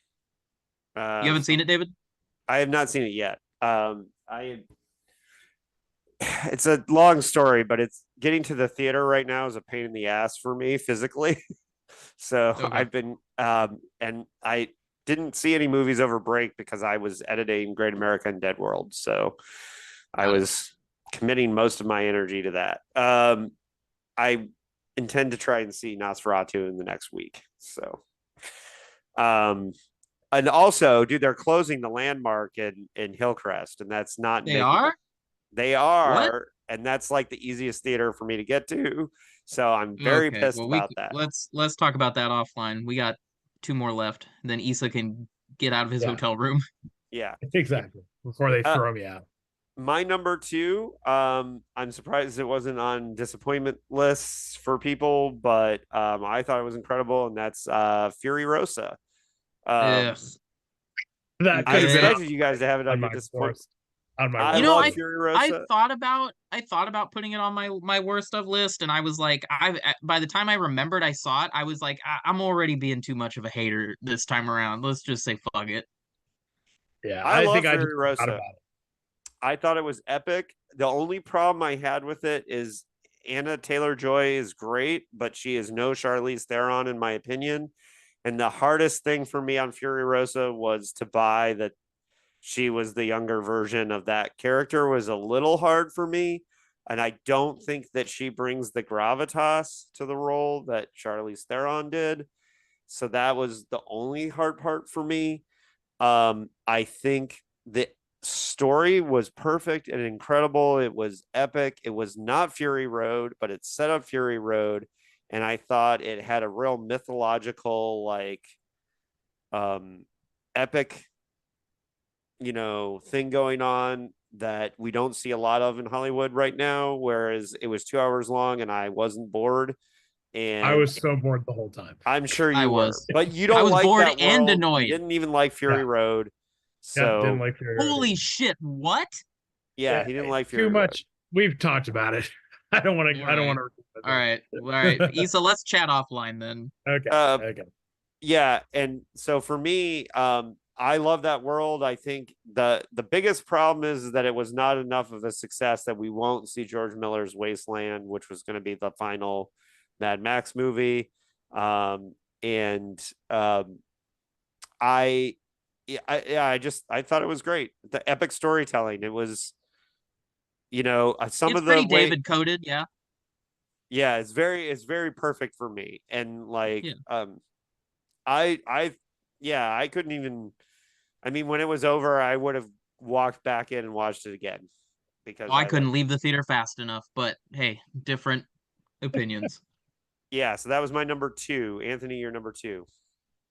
B: You haven't
A: So
B: seen it, David?
A: I have not seen it yet. It's a long story, but it's getting to the theater right now is a pain in the ass for me physically. So
B: Okay.
A: I've been and I didn't see any movies over break because I was editing Great America and Dead World. So I
B: Got it.
A: was committing most of my energy to that. I intend to try and see Nosferatu in the next week. So um and also, dude, they're closing the landmark in Hillcrest, and that's not
B: They
A: making
B: are?
A: they
B: What?
A: are, and that's like the easiest theater for me to get to. So I'm very
B: Okay.
A: pissed
B: Well,
A: about that.
B: let's talk about that offline. We got two more left. Then Issa can get out of his
C: Yeah,
B: hotel room.
A: Yeah.
C: exactly. Before they
A: Uh,
C: throw me out.
A: my number two, I'm surprised it wasn't on disappointment lists for people, but I thought it was incredible, and that's Fury Rosa.
B: Ugh.
A: Um,
C: That
A: I
C: could have been
B: Yeah.
A: expected you guys to have it
C: on
A: on your
C: my
A: disappointment.
C: worst, on my
A: I
B: You know,
C: worst
A: love
B: I
C: list.
A: Fury
B: I
A: Rosa.
B: thought about putting it on my worst of list, and I was like, by the time I remembered I saw it, I was like, I'm already being too much of a hater this time around. Let's just say fuck it.
C: Yeah,
A: I
C: I think
A: love
C: I just
A: Fury
C: forgot
A: Rosa.
C: about
A: I thought it was epic. The only problem I had with it is Anna Taylor Joy is great, but she is no Charlize Theron in my opinion. And the hardest thing for me on Fury Rosa was to buy that she was the younger version of that character was a little hard for me. And I don't think that she brings the gravitas to the role that Charlize Theron did. So that was the only hard part for me. I think the story was perfect and incredible. It was epic. It was not Fury Road, but it set up Fury Road. And I thought it had a real mythological, like, um, epic, thing going on that we don't see a lot of in Hollywood right now. Whereas it was 2 hours long and I wasn't bored.
C: I
A: And
C: was so bored the whole time.
A: I'm sure
B: I
A: you were,
B: was.
A: but you
B: I
A: don't
B: was
A: like
B: bored
A: that
B: and
A: world. You
B: annoyed.
A: didn't even like Fury
C: Yeah,
A: Road.
C: yeah, didn't
A: So
C: like Fury Road
B: Holy
C: either.
B: shit, what?
A: yeah, he didn't like
C: Too
A: Fury Road.
C: much. We've talked about it. I don't want
B: All
C: to. I don't
B: right.
C: want to repeat
B: All right. All right.
C: myself.
B: Issa, let's chat offline then.
C: Okay.
A: Uh,
C: Okay.
A: yeah, and so for me, I love that world. I think the biggest problem is that it was not enough of a success that we won't see George Miller's Wasteland, which was going to be the final Mad Max movie. And I, I thought it was great. The epic storytelling. It was, some
B: It's
A: of the
B: pretty
A: way,
B: David coded, yeah.
A: yeah, it's very perfect for me. And like,
B: Yeah.
A: I yeah, I couldn't even. I mean, when it was over, I would have walked back in and watched it again
B: Oh,
A: because
B: I
A: I love.
B: couldn't leave the theater fast enough, but hey, different opinions.
A: Yeah, so that was my number two. Anthony, your number two.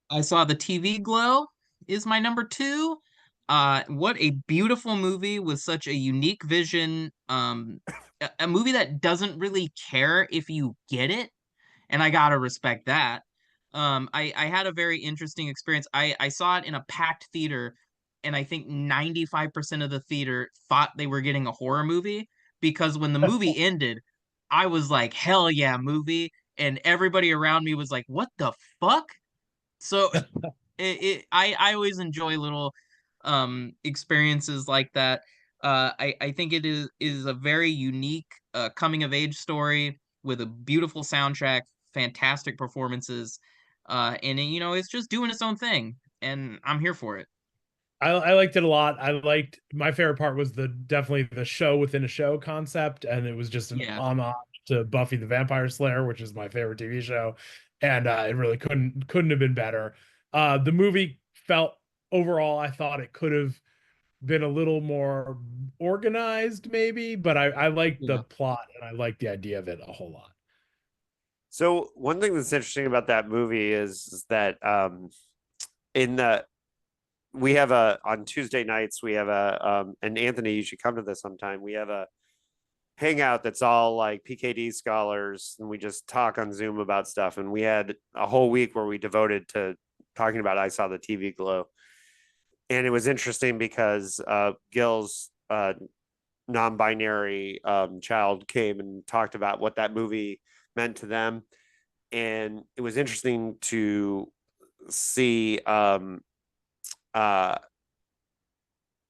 B: I saw The TV Glow is my number two. What a beautiful movie with such a unique vision. A movie that doesn't really care if you get it, and I gotta respect that. I had a very interesting experience. I saw it in a packed theater, and I think 95% of the theater thought they were getting a horror movie because when the movie ended, I was like, hell yeah, movie. And everybody around me was like, what the fuck? So I always enjoy little experiences like that. I think it is a very unique coming of age story with a beautiful soundtrack, fantastic performances, and it's just doing its own thing, and I'm here for it.
C: I liked it a lot. I liked my favorite part was the definitely the show within a show concept, and it was just an
B: Yeah,
C: homage to Buffy the Vampire Slayer, which is my favorite TV show, and it really couldn't have been better. The movie felt overall, I thought it could have been a little more organized, maybe, but I like the
B: Yeah.
C: plot and I like the idea of it a whole lot.
A: So one thing that's interesting about that movie is that in the we have a on Tuesday nights we have a and Anthony, you should come to this sometime. We have a hangout that's all like PKD scholars, and we just talk on Zoom about stuff. And we had a whole week where we devoted to talking about I Saw the TV Glow, and it was interesting because Gil's non-binary child came and talked about what that movie meant to them, and it was interesting to see uh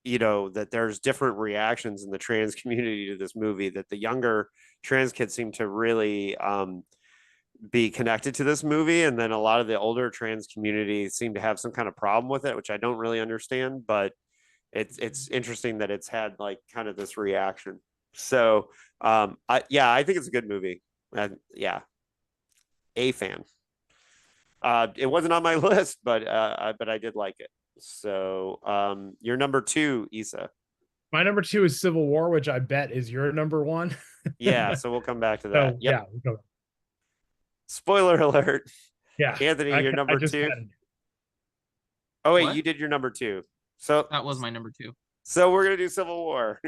A: that there's different reactions in the trans community to this movie, that the younger trans kids seem to really be connected to this movie, and then a lot of the older trans community seem to have some kind of problem with it, which I don't really understand, but it's interesting that it's had like kind of this reaction. So I think it's a good movie, and yeah, a fan. It wasn't on my list, but I did like it. So your number two, Issa.
C: My number two is Civil War, which I bet is your number one.
A: Yeah, so we'll come back to that.
C: So
A: Yep.
C: yeah,
A: Spoiler alert.
C: yeah.
A: Anthony, your
C: I
A: number
C: just
A: two.
C: bet it.
A: Oh wait,
B: What?
A: you did your number two. So
B: That was my number 2.
A: so we're gonna do Civil War.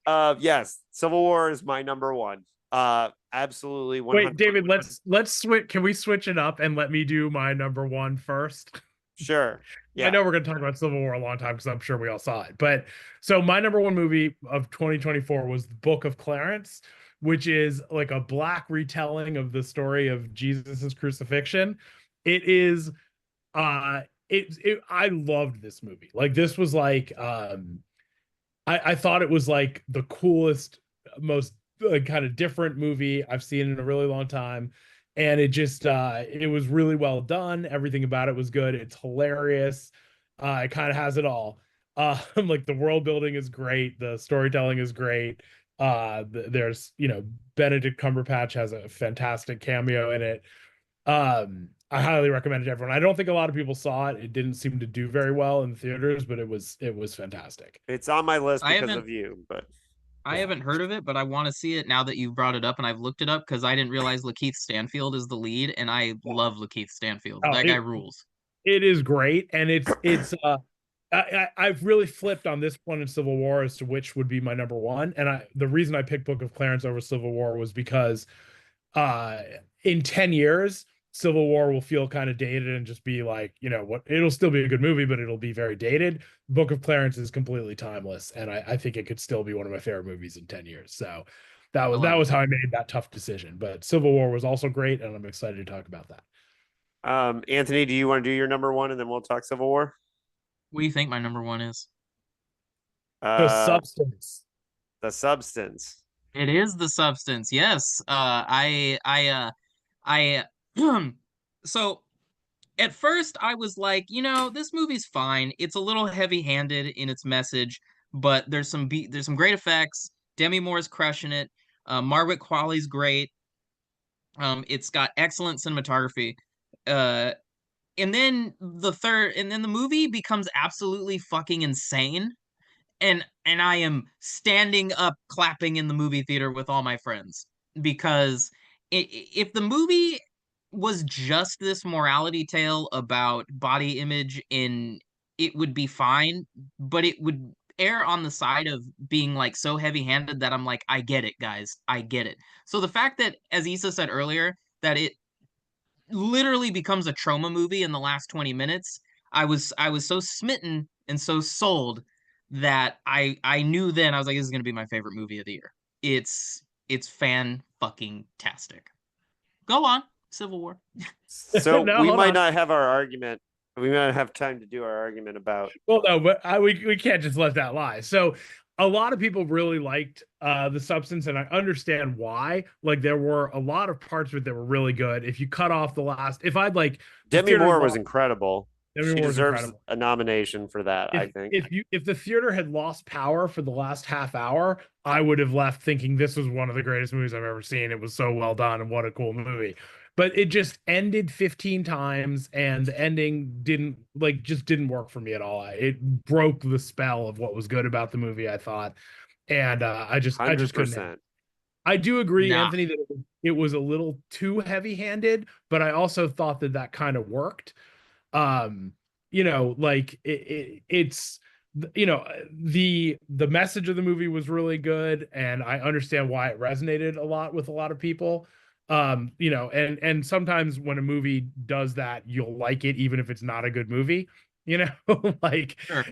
A: Yes, Civil War is my number one. Absolutely 100.
C: Wait, David, let's switch. Can we switch it up and let me do my number one first?
A: Sure. Yeah.
C: I know we're going to talk about Civil War a long time because I'm sure we all saw it. But so my number one movie of 2024 was The Book of Clarence, which is like a black retelling of the story of Jesus's crucifixion. It is I loved this movie. Like this was like I thought it was like the coolest, most kind of different movie I've seen in a really long time. And it just it was really well done. Everything about it was good. It's hilarious. It kind of has it all. Like the world building is great, the storytelling is great. There's Benedict Cumberbatch has a fantastic cameo in it. I highly recommend it to everyone. I don't think a lot of people saw it. It didn't seem to do very well in the theaters, but it was fantastic.
A: It's on my list
B: I
A: because
B: haven't
A: of you, but
B: I haven't heard of it, but I want to see it now that you've brought it up, and I've looked it up because I didn't realize Lakeith Stanfield is the lead, and I love Lakeith Stanfield.
C: Oh,
B: That guy rules.
C: it is great, and it's I've really flipped on this one in Civil War as to which would be my number one. And the reason I picked Book of Clarence over Civil War was because uh in 10 years Civil War will feel kind of dated and just be like, what, it'll still be a good movie, but it'll be very dated. Book of Clarence is completely timeless, and I think it could still be one of my favorite movies in 10 years. So that was how I made that tough decision. But Civil War was also great, and I'm excited to talk about that.
A: Anthony, do you want to do your number one and then we'll talk Civil War?
B: What do you think my number one is?
C: The
A: Uh,
C: Substance.
A: The Substance.
B: It is The Substance. Yes. I so at first I was like, this movie's fine. It's a little heavy-handed in its message, but there's some great effects. Demi Moore's crushing it. Margaret Qualley's great. It's got excellent cinematography. Uh, and then the movie becomes absolutely fucking insane. And I am standing up clapping in the movie theater with all my friends because if the movie was just this morality tale about body image, it would be fine, but it would err on the side of being like so heavy-handed that I'm like, I get it, guys, I get it. So the fact that, as Issa said earlier, that it literally becomes a trauma movie in the last 20 minutes, I was so smitten and so sold that I knew then I was like, this is gonna be my favorite movie of the year. It's fan fucking tastic. Go on, Civil War.
A: So
C: No,
A: we
C: hold
A: might
C: on.
A: not have our argument. We might not have time to do our argument about.
C: Well, no, but we can't just let that lie. So a lot of people really liked The Substance, and I understand why. Like there were a lot of parts of it that were really good. If you cut off the last, if I'd like
A: Demi Moore was incredible.
C: Demi
A: She
C: Moore was
A: deserves
C: incredible.
A: a nomination for that, I think.
C: If the theater had lost power for the last half hour, I would have left thinking this was one of the greatest movies I've ever seen. It was so well done and what a cool movie. but it just ended 15 times, and the ending didn't work for me at all. It broke the spell of what was good about the movie, I thought. And I just couldn't have.
A: 100%.
C: I do agree,
B: Nah.
C: Anthony, that it was a little too heavy-handed, but I also thought that kind of worked. um like it's the message of the movie was really good, and I understand why it resonated a lot with a lot of people. And sometimes when a movie does that, you'll like it even if it's not a good movie, you know. Like,
B: Sure.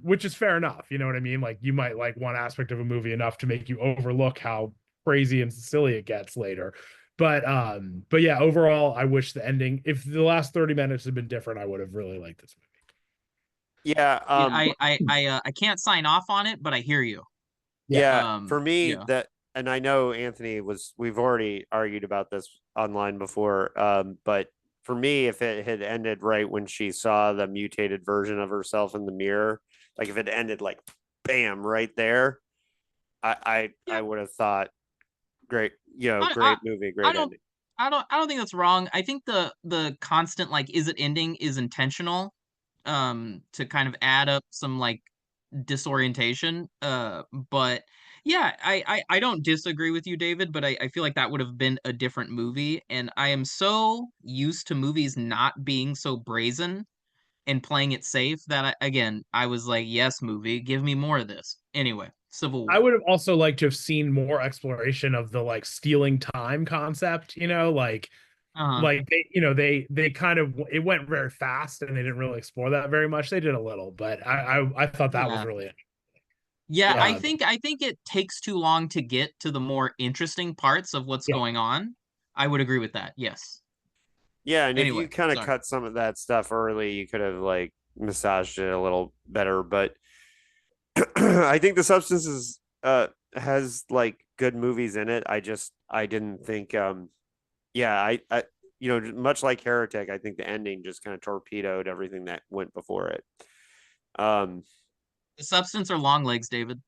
C: which is fair enough, you know what I mean? Like, you might like one aspect of a movie enough to make you overlook how crazy and silly it gets later. But yeah, overall, I wish the ending, if the last 30 minutes had been different, I would have really liked this movie.
A: Yeah,
B: I can't sign off on it, but I hear you.
C: Yeah.
A: for me
B: Yeah.
A: that, and I know Anthony was, we've already argued about this online before, but for me, if it had ended right when she saw the mutated version of herself in the mirror, like if it ended like bam right there, I
B: Yeah.
A: would have thought great,
B: I, I
A: great movie,
B: I
A: great
B: don't
A: ending.
B: I don't think that's wrong. I think the constant like is it ending is intentional to kind of add up some like disorientation. But yeah, I don't disagree with you, David, but I feel like that would have been a different movie. And I am so used to movies not being so brazen and playing it safe that again, I was like, yes, movie, give me more of this. Anyway, Civil
C: I
B: War.
C: would have also liked to have seen more exploration of the like stealing time concept,
B: Uh-huh.
C: like they kind of, it went very fast and they didn't really explore that very much. They did a little, but I thought that was
B: Yeah.
C: really
B: Yeah,
A: Yeah,
C: uh
B: I think it takes too long to get to the more interesting parts of what's
C: yeah.
B: going on. I would agree with that. Yes.
A: yeah, and if you
B: Anyway,
A: kind of
B: sorry.
A: cut some of that stuff early, you could have like massaged it a little better. But I think the substance is has like good movies in it. I didn't think yeah, I much like Heretic, I think the ending just kind of torpedoed everything that went before it. Um
B: The substance or long legs, David?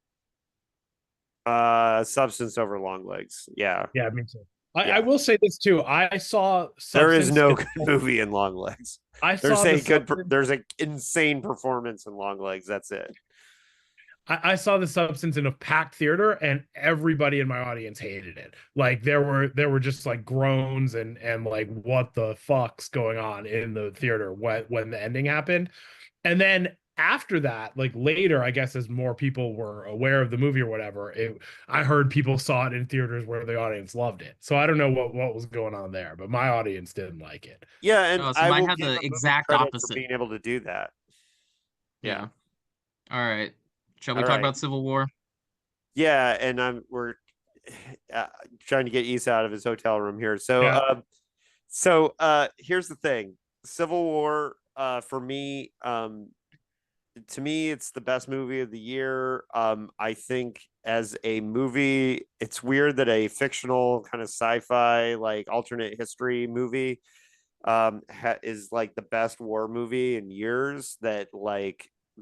A: Substance over Long Legs. Yeah.
C: Yeah, me too. I
A: Yeah.
C: will say this too. I saw
A: There is
C: Substance
A: no good movie in Long Legs.
C: I saw the Substance
A: There's an insane performance in Long Legs. That's it.
C: I saw the Substance in a packed theater, and everybody in my audience hated it. Like, there were just like groans and like, what the fuck's going on in the theater when the ending happened. And then after that, like later, I guess as more people were aware of the movie or whatever, I heard people saw it in theaters where the audience loved it. So I don't know what was going on there, but my audience didn't like it.
A: Yeah, and
B: Oh, so
A: I
B: mine
A: will
B: had
A: give
B: the
A: a movie
B: exact
A: credit for
B: opposite.
A: being able to do that. Yeah.
B: Yeah. All right. Shall we
A: All
B: talk
A: right.
B: about Civil War?
A: Yeah, and we're uh, trying to get Issa out of his hotel room here.
C: Yeah.
A: Here's the thing. Civil War, for me, to me, it's the best movie of the year. I think as a movie, it's weird that a fictional kind of sci-fi, like alternate history movie, is like the best war movie in years, that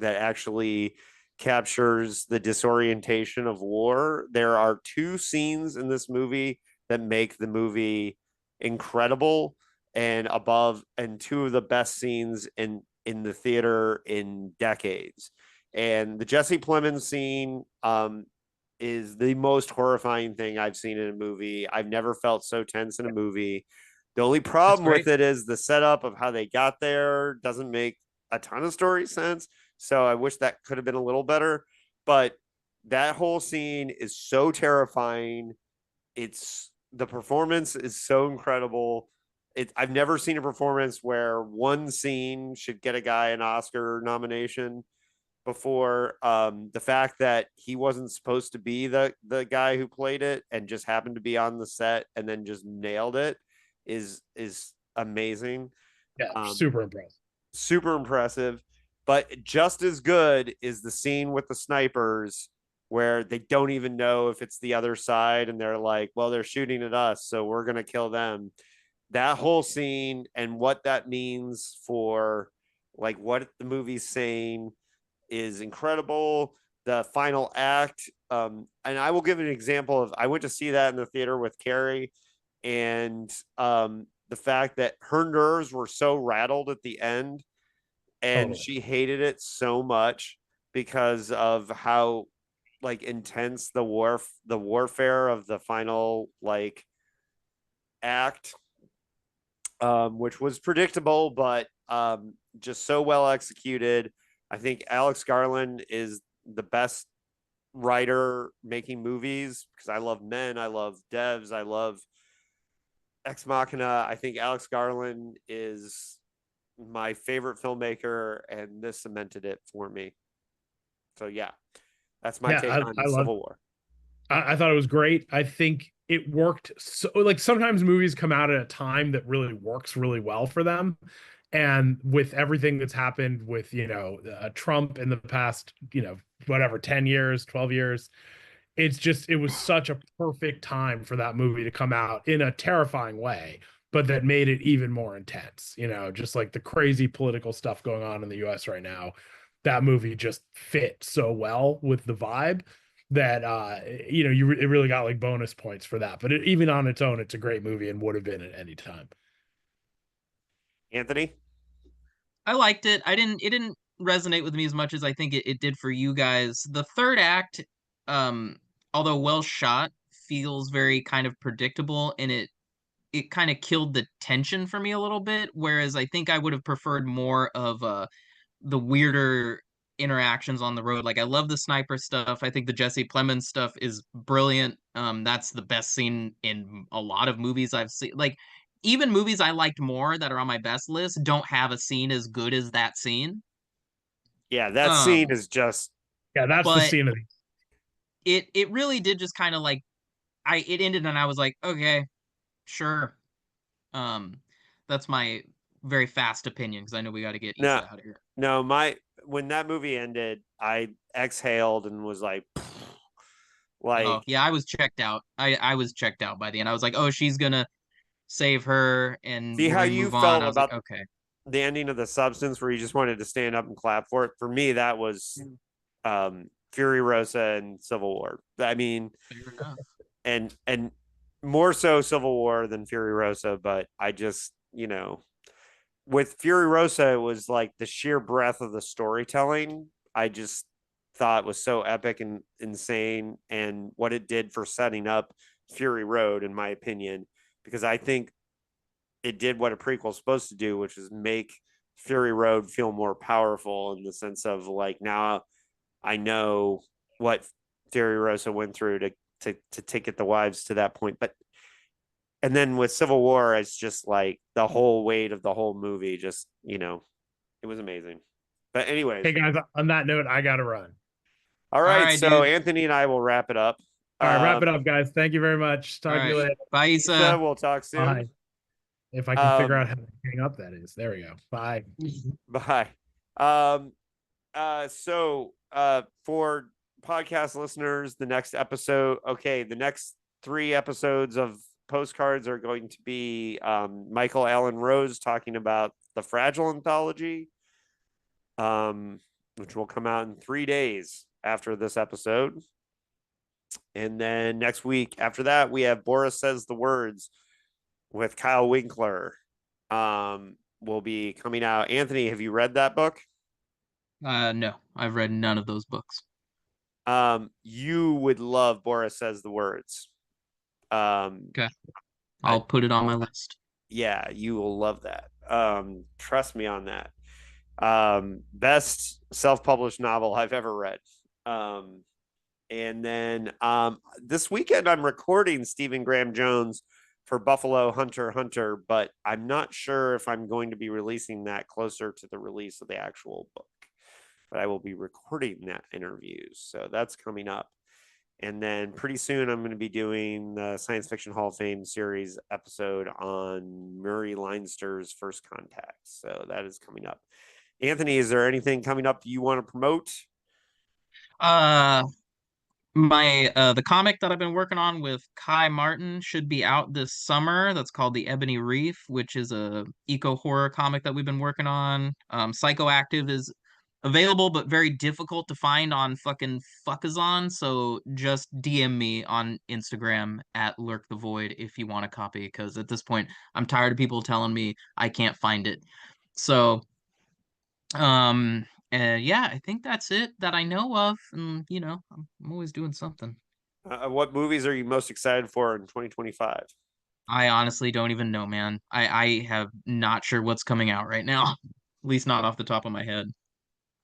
A: actually captures the disorientation of war. There are two scenes in this movie that make the movie incredible and above, and two of the best scenes in the theater in decades. And the Jesse Plemons scene is the most horrifying thing I've seen in a movie. I've never felt so tense in a movie. The only
B: That's
A: problem with
B: great.
A: it is the setup of how they got there doesn't make a ton of story sense. So I wish that could have been a little better. But that whole scene is so terrifying. It's the performance is so incredible. I've never seen a performance where one scene should get a guy an Oscar nomination before. The fact that he wasn't supposed to be the guy who played it and just happened to be on the set and then just nailed it is amazing.
C: Yeah,
A: Um,
C: super impressed.
A: Super impressive. But just as good is the scene with the snipers where they don't even know if it's the other side and they're like, well, they're shooting at us, so we're going to kill them. That whole scene and what that means for like what the movie's saying is incredible. The final act, and I will give an example of, I went to see that in the theater with Carrie, and the fact that her nerves were so rattled at the end, and
C: Totally.
A: she hated it so much because of how like intense the warfare of the final like act, which was predictable, but just so well executed. I think Alex Garland is the best writer making movies because I love Men, I love Devs, I love Ex Machina. I think Alex Garland is my favorite filmmaker, and this cemented it for me. So yeah, that's my
C: Yeah,
A: take on
C: I love.
A: Civil War.
C: I thought it was great. I think it worked. So, like, sometimes movies come out at a time that really works really well for them. And with everything that's happened with, Trump in the past, whatever, 10 years, 12 years, it was such a perfect time for that movie to come out in a terrifying way, but that made it even more intense, just like the crazy political stuff going on in the US right now. That movie just fit so well with the vibe that it really got like bonus points for that. But even on its own, it's a great movie and would have been at any time.
A: Anthony?
B: I liked it. It didn't resonate with me as much as I think it did for you guys. The third act, um, although well shot, feels very kind of predictable, and it kind of killed the tension for me a little bit. Whereas I think I would have preferred more of the weirder interactions on the road. Like I love the sniper stuff. I think the Jesse Plemons stuff is brilliant. That's the best scene in a lot of movies I've seen. Like even movies I liked more that are on my best list don't have a scene as good as that scene.
A: Yeah, that scene
B: Um,
A: is just
C: Yeah, that's the
B: but
C: scene of the.
B: it really did just kind of like it ended and I was like, okay, sure. Um, that's my very fast opinion because I know we got to get
A: no,
B: Issa out of here.
A: no. My when that movie ended, I exhaled and was like,
B: Oh
A: like,
B: yeah, I was checked out. I was checked out by the end. I was like, oh, she's gonna save her and
A: see
B: we're
A: how
B: gonna
A: you
B: move on.
A: felt
B: I was like,
A: about
B: okay.
A: the ending of The Substance, where you just wanted to stand up and clap for it. For me, that was Fury Rosa and Civil War. I mean,
B: Fair enough.
A: and more so Civil War than Fury Rosa, but I just with Fury Rosa, it was like the sheer breadth of the storytelling. I just thought was so epic and insane, and what it did for setting up Fury Road, in my opinion, because I think it did what a prequel is supposed to do, which is make Fury Road feel more powerful in the sense of like now I know what Fury Rosa went through to ticket the wives to that point. But and then with Civil War, it's just like the whole weight of the whole movie. Just it was amazing. But anyways,
C: Hey guys, on that note, I gotta run.
A: all
B: All
A: right.
B: right,
A: So
B: dude.
A: Anthony and I will wrap it up.
C: All right, wrap
A: Um,
C: it up, guys. Thank you very much.
B: All
C: Talk to you
B: right.
C: later.
B: Bye,
A: Issa,
B: Issa.
A: we'll talk
C: Bye.
A: soon.
C: If I can figure
A: Um,
C: out how to hang up, that is. There we go. Bye.
A: bye. For podcast listeners, the next episode, okay, the next 3 episodes of Postcards are going to be Michael Allen Rose talking about the Fragile anthology, which will come out in 3 days after this episode. And then next week after that, we have Boris Says the Words with Kyle Winkler. Will be coming out. Anthony, have you read that book?
B: No, I've read none of those books.
A: You would love Boris Says the Words.
B: Okay.
A: I,
B: I'll put it on my list.
A: yeah, you will love that. Trust me on that. Best self-published novel I've ever read. And then this weekend I'm recording Stephen Graham Jones for Buffalo Hunter Hunter, but I'm not sure if I'm going to be releasing that closer to the release of the actual book. But I will be recording that interview, so that's coming up. And then pretty soon I'm going to be doing the Science Fiction Hall of Fame series episode on Murray Leinster's First Contact. So that is coming up. Anthony, is there anything coming up you want to promote?
B: Uh, my the comic that I've been working on with Kai Martin should be out this summer. That's called The Ebony Reef, which is a eco horror comic that we've been working on. Psychoactive is available but very difficult to find on fucking Fuckazon. So just DM me on Instagram at Lurk the Void if you want a copy, because at this point I'm tired of people telling me I can't find it. So yeah, I think that's it that I know of, and I'm always doing something.
A: What movies are you most excited for in 2025?
B: I honestly don't even know, man. I have not sure what's coming out right now. At least not off the top of my head.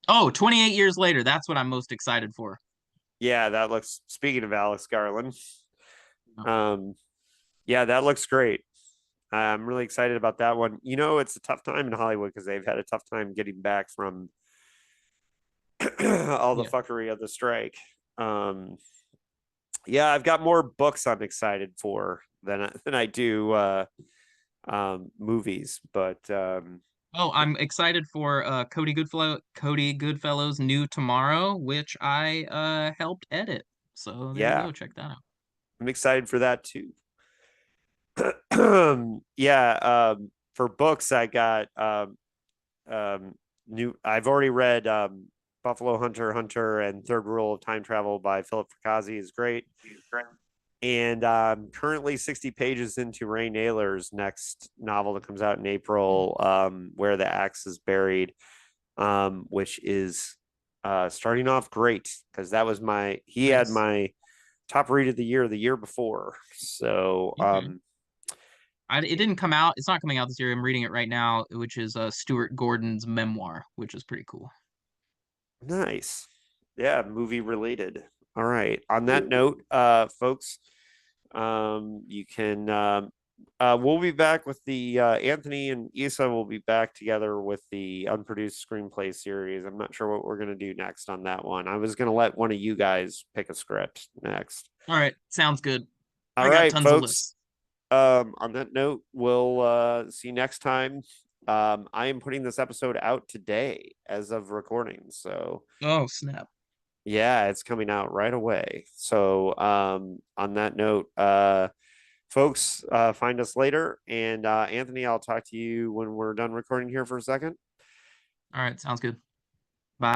B: Oh, 28 years later, that's what I'm most excited for.
A: Yeah, that looks. Speaking of Alex Garland, um, yeah, that looks great. I'm really excited about that one. It's a tough time in Hollywood because they've had a tough time getting back from all the
B: Yeah.
A: fuckery of the strike. Um, yeah, I've got more books I'm excited for than I do movies, but
B: Oh, I'm excited for Cody Goodfellow's new Tomorrow, which I helped edit. So there you
A: yeah,
B: go, check that out.
A: I'm excited for that too. Yeah, for books, I got new. I've already read Buffalo Hunter and Third Rule of Time Travel by Philip Frakazi is great. And currently 60 pages into Ray Naylor's next novel that comes out in April, Where the Axe is Buried, which is starting off great because he had
B: Nice.
A: my top read of the year before. So
B: Okay. It didn't come out. It's not coming out this year. I'm reading it right now, which is Stuart Gordon's memoir, which is pretty cool.
A: nice. Yeah, movie related. All right. On that note, folks, you can we'll be back with the Anthony and Issa will be back together with the unproduced screenplay series. I'm not sure what we're gonna do next on that one. I was gonna let one of you guys pick a script next.
B: All right, sounds good.
A: All
B: I got
A: right,
B: tons of
A: folks.
B: lists.
A: On that note, we'll see you next time. I am putting this episode out today as of recording. So
B: Oh, snap.
A: yeah, it's coming out right away. So on that note, folks, find us later. And Anthony, I'll talk to you when we're done recording here for a second.
B: All right, sounds good.